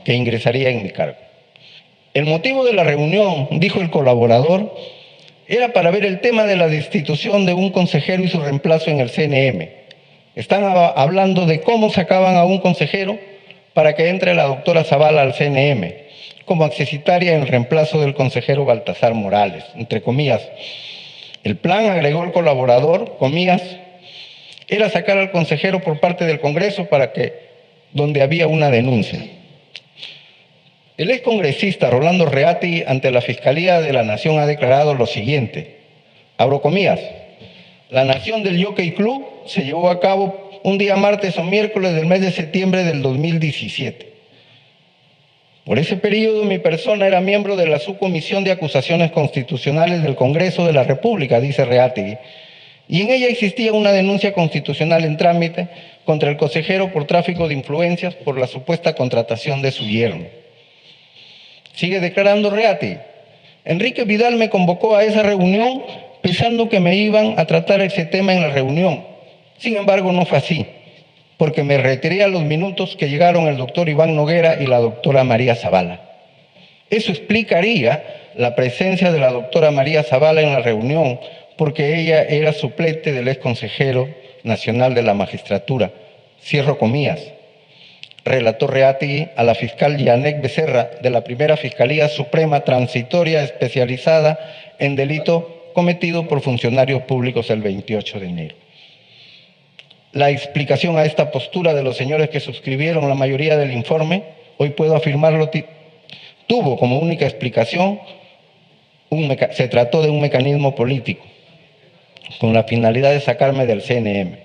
que ingresaría en mi cargo. El motivo de la reunión, dijo el colaborador, era para ver el tema de la destitución de un consejero y su reemplazo en el CNM. Están hablando de cómo sacaban a un consejero para que entre la doctora Zavala al CNM, como exicitaria en reemplazo del consejero Baltasar Morales, entre comillas. El plan, agregó el colaborador, comillas, era sacar al consejero por parte del Congreso para que donde había una denuncia. El excongresista Rolando Reátigue ante la Fiscalía de la Nación ha declarado lo siguiente, abro comillas, la nación del Jockey Club se llevó a cabo un día martes o miércoles del mes de septiembre del 2017. Por ese periodo mi persona era miembro de la Subcomisión de Acusaciones Constitucionales del Congreso de la República, dice Reátigue, y en ella existía una denuncia constitucional en trámite contra el consejero por tráfico de influencias por la supuesta contratación de su yerno. Sigue declarando Reátigue. Enrique Vidal me convocó a esa reunión pensando que me iban a tratar ese tema en la reunión. Sin embargo, no fue así, porque me retiré a los minutos que llegaron el doctor Iván Noguera y la doctora María Zavala. Eso explicaría la presencia de la doctora María Zavala en la reunión, porque ella era suplente del ex consejero nacional de la magistratura. Cierro comillas. Relató Reátigue a la fiscal Yanek Becerra de la Primera Fiscalía Suprema Transitoria Especializada en delito cometido por funcionarios públicos el 28 de enero. La explicación a esta postura de los señores que suscribieron la mayoría del informe, hoy puedo afirmarlo, tuvo como única explicación, se trató de un mecanismo político, con la finalidad de sacarme del CNM.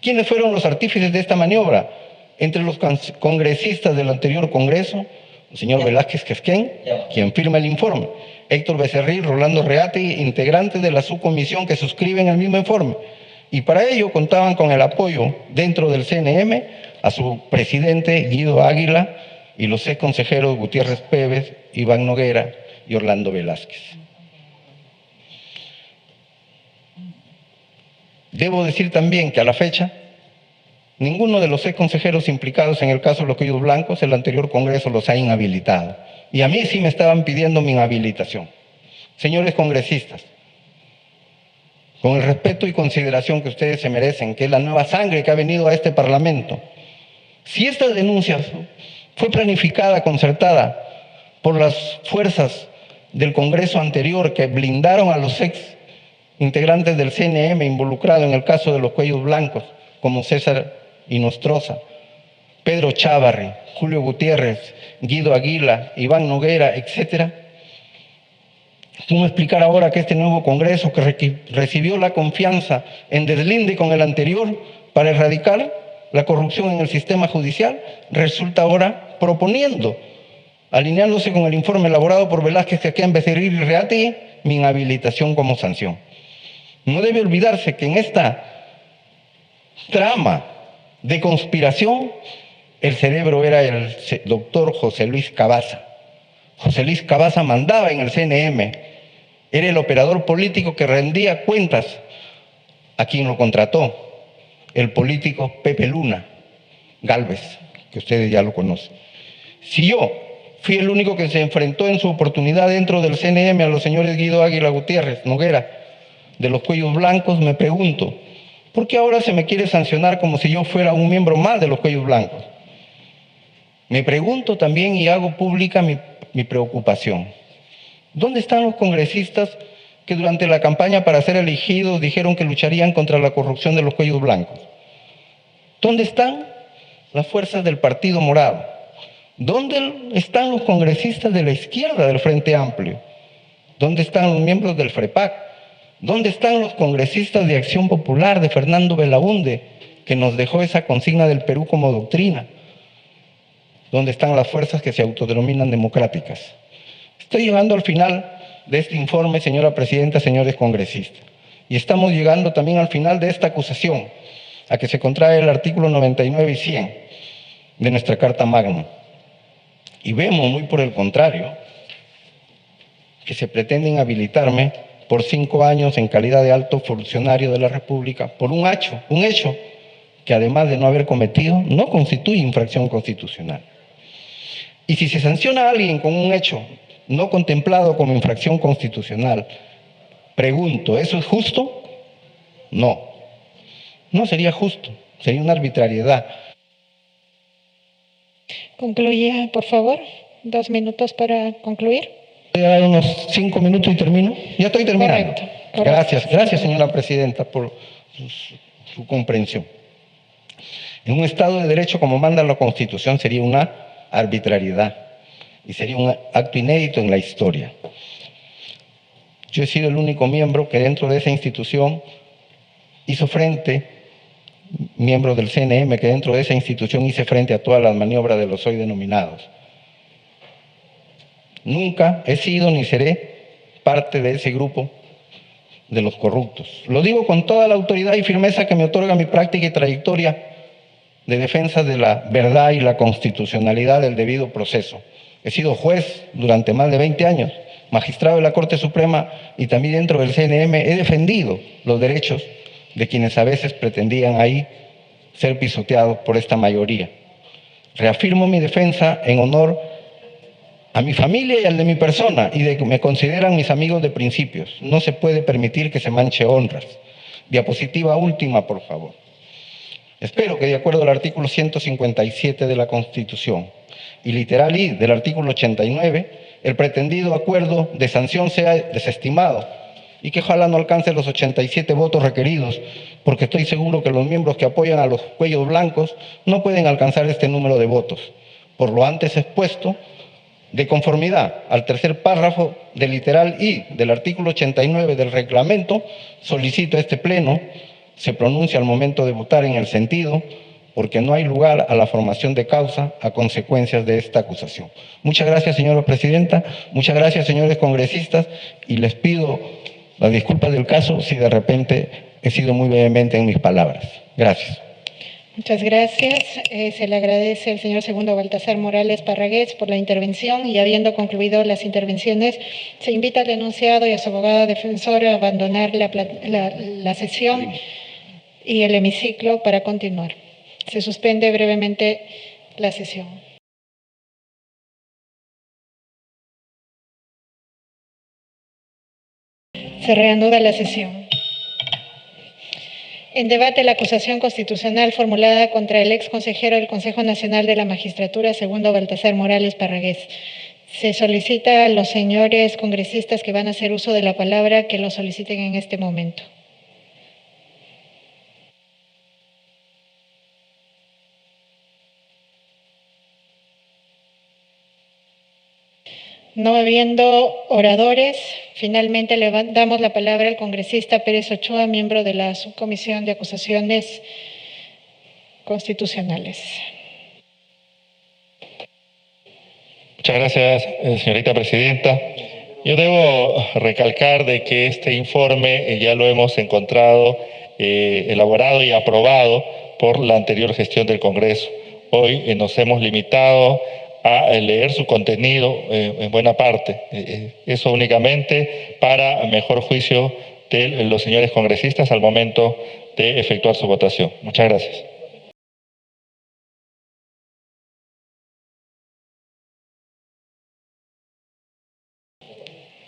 ¿Quiénes fueron los artífices de esta maniobra? Entre los congresistas del anterior Congreso, el señor Velázquez Quesquén, quien firma el informe, Héctor Becerril, Rolando Reati, integrantes de la subcomisión que suscriben el mismo informe. Y para ello contaban con el apoyo dentro del CNM a su presidente Guido Águila y los ex consejeros Gutiérrez Pérez, Iván Noguera y Orlando Velázquez. Debo decir también que a la fecha, ninguno de los ex consejeros implicados en el caso de los cuellos blancos, el anterior Congreso los ha inhabilitado. Y a mí sí me estaban pidiendo mi inhabilitación. Señores congresistas, con el respeto y consideración que ustedes se merecen, que es la nueva sangre que ha venido a este Parlamento, si esta denuncia fue planificada, concertada por las fuerzas del Congreso anterior que blindaron a los ex integrantes del CNM involucrados en el caso de los cuellos blancos, como César Inostroza, Pedro Chávarri, Julio Gutiérrez, Guido Águila, Iván Noguera, etcétera. ¿Cómo explicar ahora que este nuevo Congreso que recibió la confianza en deslinde con el anterior para erradicar la corrupción en el sistema judicial, resulta ahora proponiendo, alineándose con el informe elaborado por Velázquez, Quesquén, Becerril y Reati, mi inhabilitación como sanción? No debe olvidarse que en esta trama de conspiración el cerebro era el doctor José Luis Cavazza. José Luis Cavazza mandaba en el CNM, era el operador político que rendía cuentas a quien lo contrató, el político Pepe Luna Gálvez, que ustedes ya lo conocen. Si yo fui el único que se enfrentó en su oportunidad dentro del CNM a los señores Guido Águila, Gutiérrez, Noguera, de los cuellos blancos, me pregunto, ¿por qué ahora se me quiere sancionar como si yo fuera un miembro más de los cuellos blancos? Me pregunto también y hago pública mi preocupación. ¿Dónde están los congresistas que durante la campaña para ser elegidos dijeron que lucharían contra la corrupción de los cuellos blancos? ¿Dónde están las fuerzas del Partido Morado? ¿Dónde están los congresistas de la izquierda del Frente Amplio? ¿Dónde están los miembros del FREPAC? ¿Dónde están los congresistas de Acción Popular de Fernando Belaúnde, que nos dejó esa consigna del Perú como doctrina? ¿Dónde están las fuerzas que se autodenominan democráticas? Estoy llegando al final de este informe, señora presidenta, señores congresistas. Y estamos llegando también al final de esta acusación, a que se contrae el artículo 99 y 100 de nuestra Carta Magna. Y vemos, muy por el contrario, que se pretende inhabilitarme por 5 años en calidad de alto funcionario de la República por un hecho que además de no haber cometido, no constituye infracción constitucional. Y si se sanciona a alguien con un hecho no contemplado como infracción constitucional, pregunto, ¿eso es justo? No, no sería justo, sería una arbitrariedad. Concluya, por favor. 2 minutos para concluir. Voy a dar unos 5 minutos y termino. Ya estoy terminando. Correcto. Gracias, señora presidenta, por su comprensión. En un Estado de Derecho como manda la Constitución sería una arbitrariedad y sería un acto inédito en la historia. Yo he sido el único miembro que dentro de esa institución hizo frente, miembro del CNM, que dentro de esa institución hice frente a todas las maniobras de los hoy denominados. Nunca he sido ni seré parte de ese grupo de los corruptos. Lo digo con toda la autoridad y firmeza que me otorga mi práctica y trayectoria de defensa de la verdad y la constitucionalidad del debido proceso. He sido juez durante más de 20 años, magistrado de la Corte Suprema y también dentro del CNM he defendido los derechos de quienes a veces pretendían ahí ser pisoteados por esta mayoría. Reafirmo mi defensa en honor a mi familia y al de mi persona y de que me consideran mis amigos de principios. No se puede permitir que se manche honras. Diapositiva última, por favor. Espero que de acuerdo al artículo 157 de la Constitución y literal I del artículo 89, el pretendido acuerdo de sanción sea desestimado y que ojalá no alcance los 87 votos requeridos, porque estoy seguro que los miembros que apoyan a los cuellos blancos no pueden alcanzar este número de votos. Por lo antes expuesto, de conformidad al tercer párrafo del literal I del artículo 89 del reglamento, solicito a este Pleno se pronuncie al momento de votar en el sentido porque no hay lugar a la formación de causa a consecuencias de esta acusación. Muchas gracias, señora presidenta, muchas gracias, señores congresistas, y les pido las disculpas del caso si de repente he sido muy vehemente en mis palabras. Gracias. Muchas gracias. Se le agradece al señor segundo Baltasar Morales Parragués por la intervención y habiendo concluido las intervenciones, se invita al denunciado y a su abogada defensora a abandonar la sesión y el hemiciclo para continuar. Se suspende brevemente la sesión. Se reanuda la sesión. En debate la acusación constitucional formulada contra el ex consejero del Consejo Nacional de la Magistratura, segundo Baltasar Morales Parragués. Se solicita a los señores congresistas que van a hacer uso de la palabra que lo soliciten en este momento. No habiendo oradores, finalmente le damos la palabra al congresista Pérez Ochoa, miembro de la Subcomisión de Acusaciones Constitucionales. Muchas gracias, señorita presidenta. Yo debo recalcar de que este informe ya lo hemos encontrado elaborado y aprobado por la anterior gestión del Congreso. Hoy nos hemos limitado a leer su contenido en buena parte. Eso únicamente para mejor juicio de los señores congresistas al momento de efectuar su votación. Muchas gracias.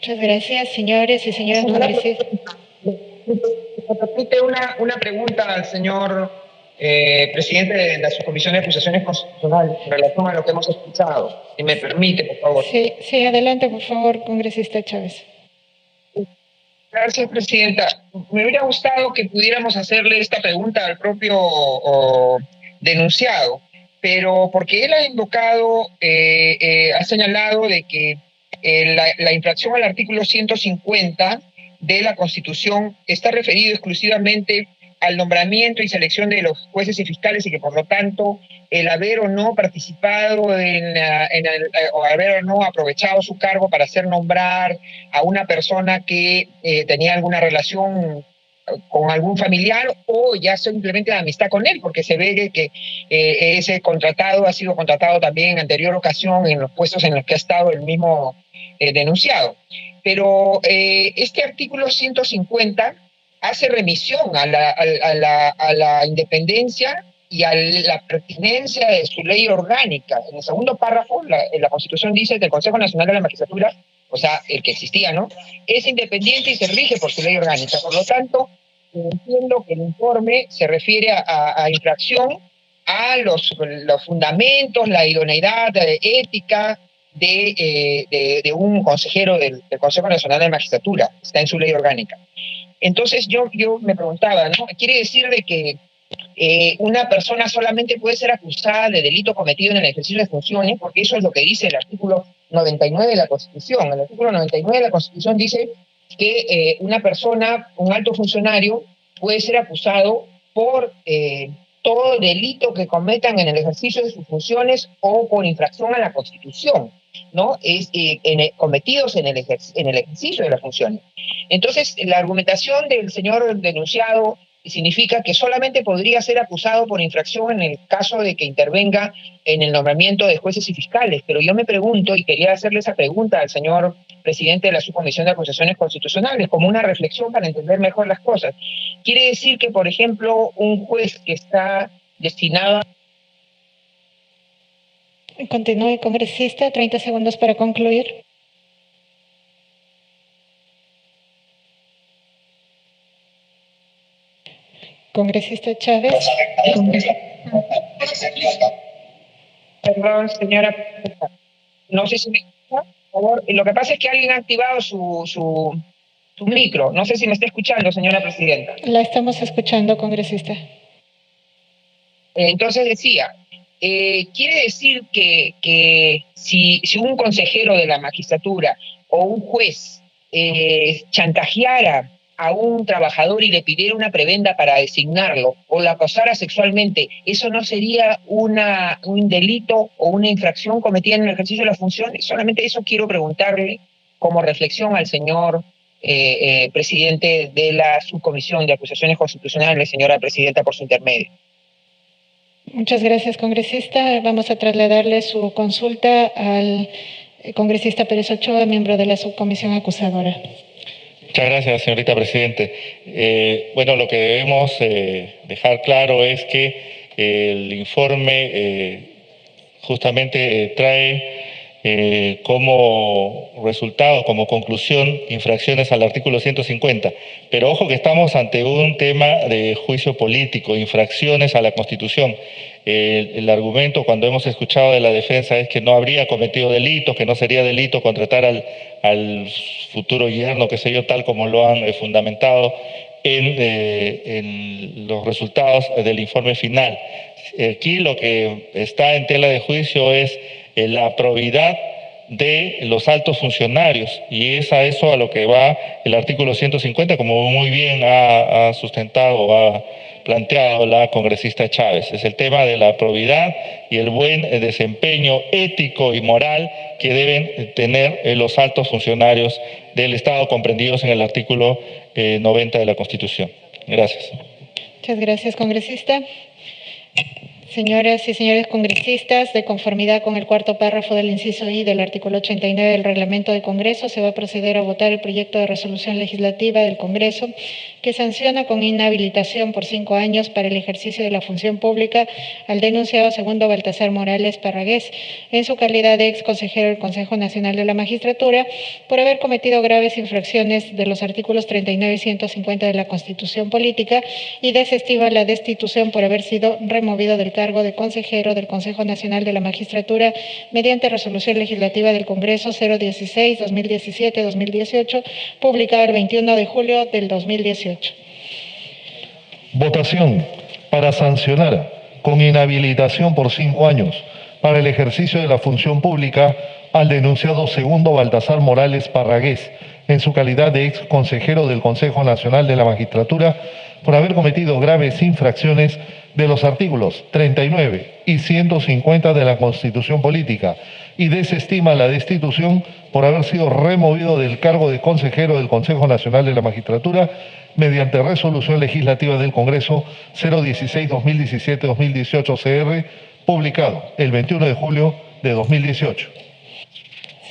Muchas gracias, señores y señoras congresistas. Me permite una pregunta al señor presidente de la Subcomisión de Acusaciones Constitucionales en relación a lo que hemos escuchado. Si me permite, por favor. Sí, adelante, por favor, congresista Chávez. Gracias, presidenta. Me hubiera gustado que pudiéramos hacerle esta pregunta al propio denunciado, pero porque él ha invocado, ha señalado de que la infracción al artículo 150 de la Constitución está referido exclusivamente al nombramiento y selección de los jueces y fiscales y que por lo tanto el haber o no participado o haber o no aprovechado su cargo para hacer nombrar a una persona que tenía alguna relación con algún familiar o ya simplemente de amistad con él, porque se ve que ese contratado ha sido contratado también en anterior ocasión en los puestos en los que ha estado el mismo denunciado. Pero este artículo 150 hace remisión a la independencia y a la pertinencia de su ley orgánica. En el segundo párrafo, la Constitución dice que el Consejo Nacional de la Magistratura, o sea, el que existía, ¿no?, es independiente y se rige por su ley orgánica. Por lo tanto, entiendo que el informe se refiere a infracción a los fundamentos, la idoneidad ética de un consejero del Consejo Nacional de la Magistratura. Está en su ley orgánica. Entonces yo me preguntaba, ¿no? ¿Quiere decir de que una persona solamente puede ser acusada de delito cometido en el ejercicio de funciones? Porque eso es lo que dice el artículo 99 de la Constitución. El artículo 99 de la Constitución dice que una persona, un alto funcionario, puede ser acusado por todo delito que cometan en el ejercicio de sus funciones o por infracción a la Constitución, ¿no? Cometidos en el ejercicio de las funciones. Entonces, la argumentación del señor denunciado significa que solamente podría ser acusado por infracción en el caso de que intervenga en el nombramiento de jueces y fiscales. Pero yo me pregunto, y quería hacerle esa pregunta al señor presidente de la Subcomisión de Acusaciones Constitucionales, como una reflexión para entender mejor las cosas. ¿Quiere decir que, por ejemplo, un juez que está destinado a... Continúe, congresista, 30 segundos para concluir. Congresista Chávez. Perdón, señora. No sé si me escucha, por favor. Lo que pasa es que alguien ha activado su micro. No sé si me está escuchando, señora presidenta. La estamos escuchando, congresista. Entonces decía, quiere decir que si un consejero de la magistratura o un juez chantajeara a un trabajador y le pidiera una prebenda para designarlo o lo acosara sexualmente, ¿eso no sería un delito o una infracción cometida en el ejercicio de la función? Solamente eso quiero preguntarle como reflexión al señor presidente de la Subcomisión de Acusaciones Constitucionales, señora presidenta, por su intermedio. Muchas gracias, congresista. Vamos a trasladarle su consulta al congresista Pérez Ochoa, miembro de la subcomisión acusadora. Muchas gracias, señorita Presidente. Bueno, lo que debemos dejar claro es que el informe justamente trae como resultado, como conclusión, infracciones al artículo 150. Pero ojo que estamos ante un tema de juicio político, infracciones a la Constitución. El argumento, cuando hemos escuchado de la defensa, es que no habría cometido delitos, que no sería delito contratar al futuro yerno, qué sé yo, tal como lo han fundamentado en los resultados del informe final. Aquí lo que está en tela de juicio es la probidad de los altos funcionarios, y es a eso a lo que va el artículo 150, como muy bien ha sustentado, ha planteado la congresista Chávez. Es el tema de la probidad y el buen desempeño ético y moral que deben tener los altos funcionarios del Estado, comprendidos en el artículo 90 de la Constitución. Gracias. Muchas gracias, congresista. Señoras y señores congresistas, de conformidad con el cuarto párrafo del inciso I del artículo 89 del Reglamento del Congreso, se va a proceder a votar el proyecto de resolución legislativa del Congreso que sanciona con inhabilitación por 5 años para el ejercicio de la función pública al denunciado segundo Baltasar Morales Parragués, en su calidad de ex consejero del Consejo Nacional de la Magistratura, por haber cometido graves infracciones de los artículos 39 y 150 de la Constitución Política, y desestima la destitución por haber sido removido del cargo de consejero del Consejo Nacional de la Magistratura mediante resolución legislativa del Congreso 016-2017-2018, publicada el 21 de julio del 2018. Votación para sancionar con inhabilitación por 5 años para el ejercicio de la función pública al denunciado segundo Baltasar Morales Parragués, en su calidad de ex consejero del Consejo Nacional de la Magistratura, por haber cometido graves infracciones de los artículos 39 y 150 de la Constitución Política, y desestima la destitución por haber sido removido del cargo de consejero del Consejo Nacional de la Magistratura mediante resolución legislativa del Congreso 016-2017-2018 CR, publicado el 21 de julio de 2018.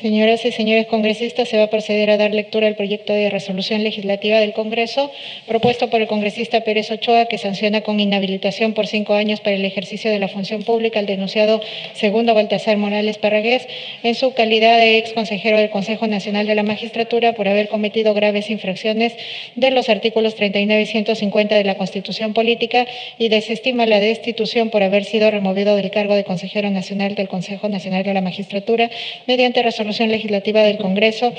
Señoras y señores congresistas, se va a proceder a dar lectura al proyecto de resolución legislativa del Congreso propuesto por el congresista Pérez Ochoa, que sanciona con inhabilitación por 5 años para el ejercicio de la función pública al denunciado segundo Baltasar Morales Parragués, en su calidad de ex consejero del Consejo Nacional de la Magistratura, por haber cometido graves infracciones de los artículos 39 y 150 de la Constitución Política, y desestima la destitución por haber sido removido del cargo de consejero nacional del Consejo Nacional de la Magistratura mediante resolución legislativa del Congreso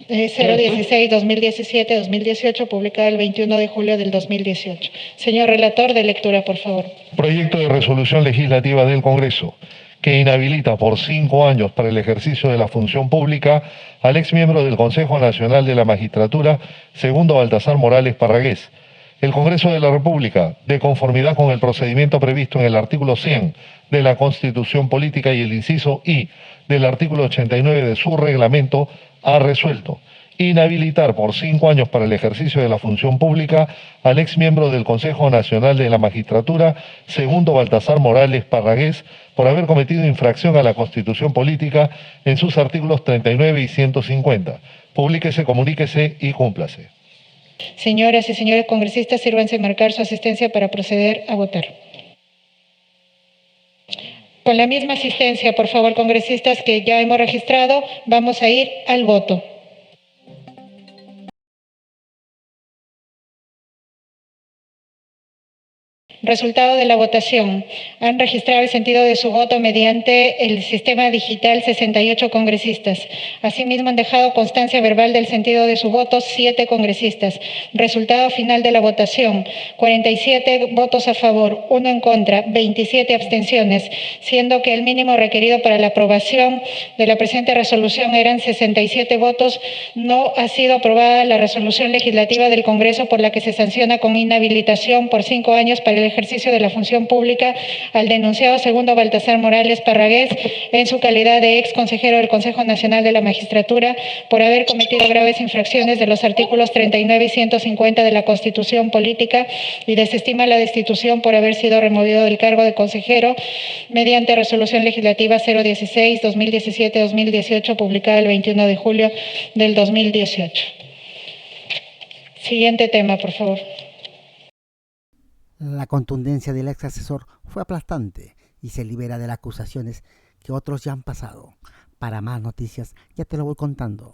016-2017-2018, publicada el 21 de julio del 2018. Señor relator, de lectura, por favor. Proyecto de resolución legislativa del Congreso que inhabilita por 5 años para el ejercicio de la función pública al exmiembro del Consejo Nacional de la Magistratura, segundo Baltasar Morales Parragués. El Congreso de la República, de conformidad con el procedimiento previsto en el artículo 100 de la Constitución Política y el inciso I del artículo 89 de su reglamento, ha resuelto inhabilitar por 5 años para el ejercicio de la función pública al exmiembro del Consejo Nacional de la Magistratura, segundo Baltasar Morales Parragués, por haber cometido infracción a la Constitución Política en sus artículos 39 y 150. Publíquese, comuníquese y cúmplase. Señoras y señores congresistas, sírvanse marcar su asistencia para proceder a votar. Con la misma asistencia, por favor, congresistas, que ya hemos registrado, vamos a ir al voto. Resultado de la votación. Han registrado el sentido de su voto mediante el sistema digital 68 congresistas. Asimismo, han dejado constancia verbal del sentido de su voto 7 congresistas. Resultado final de la votación. 47 votos a favor, 1 en contra, 27 abstenciones, siendo que el mínimo requerido para la aprobación de la presente resolución eran 67 votos. No ha sido aprobada la resolución legislativa del Congreso por la que se sanciona con inhabilitación por 5 años para el ejercicio de la función pública al denunciado segundo Baltasar Morales Parragués en su calidad de ex consejero del Consejo Nacional de la Magistratura por haber cometido graves infracciones de los artículos 39 y 150 de la Constitución Política y desestima la destitución por haber sido removido del cargo de consejero mediante resolución legislativa 016-2017-2018 publicada el 21 de julio del 2018. Siguiente tema, por favor. La contundencia del ex asesor fue aplastante y se libera de las acusaciones que otros ya han pasado. Para más noticias, ya te lo voy contando.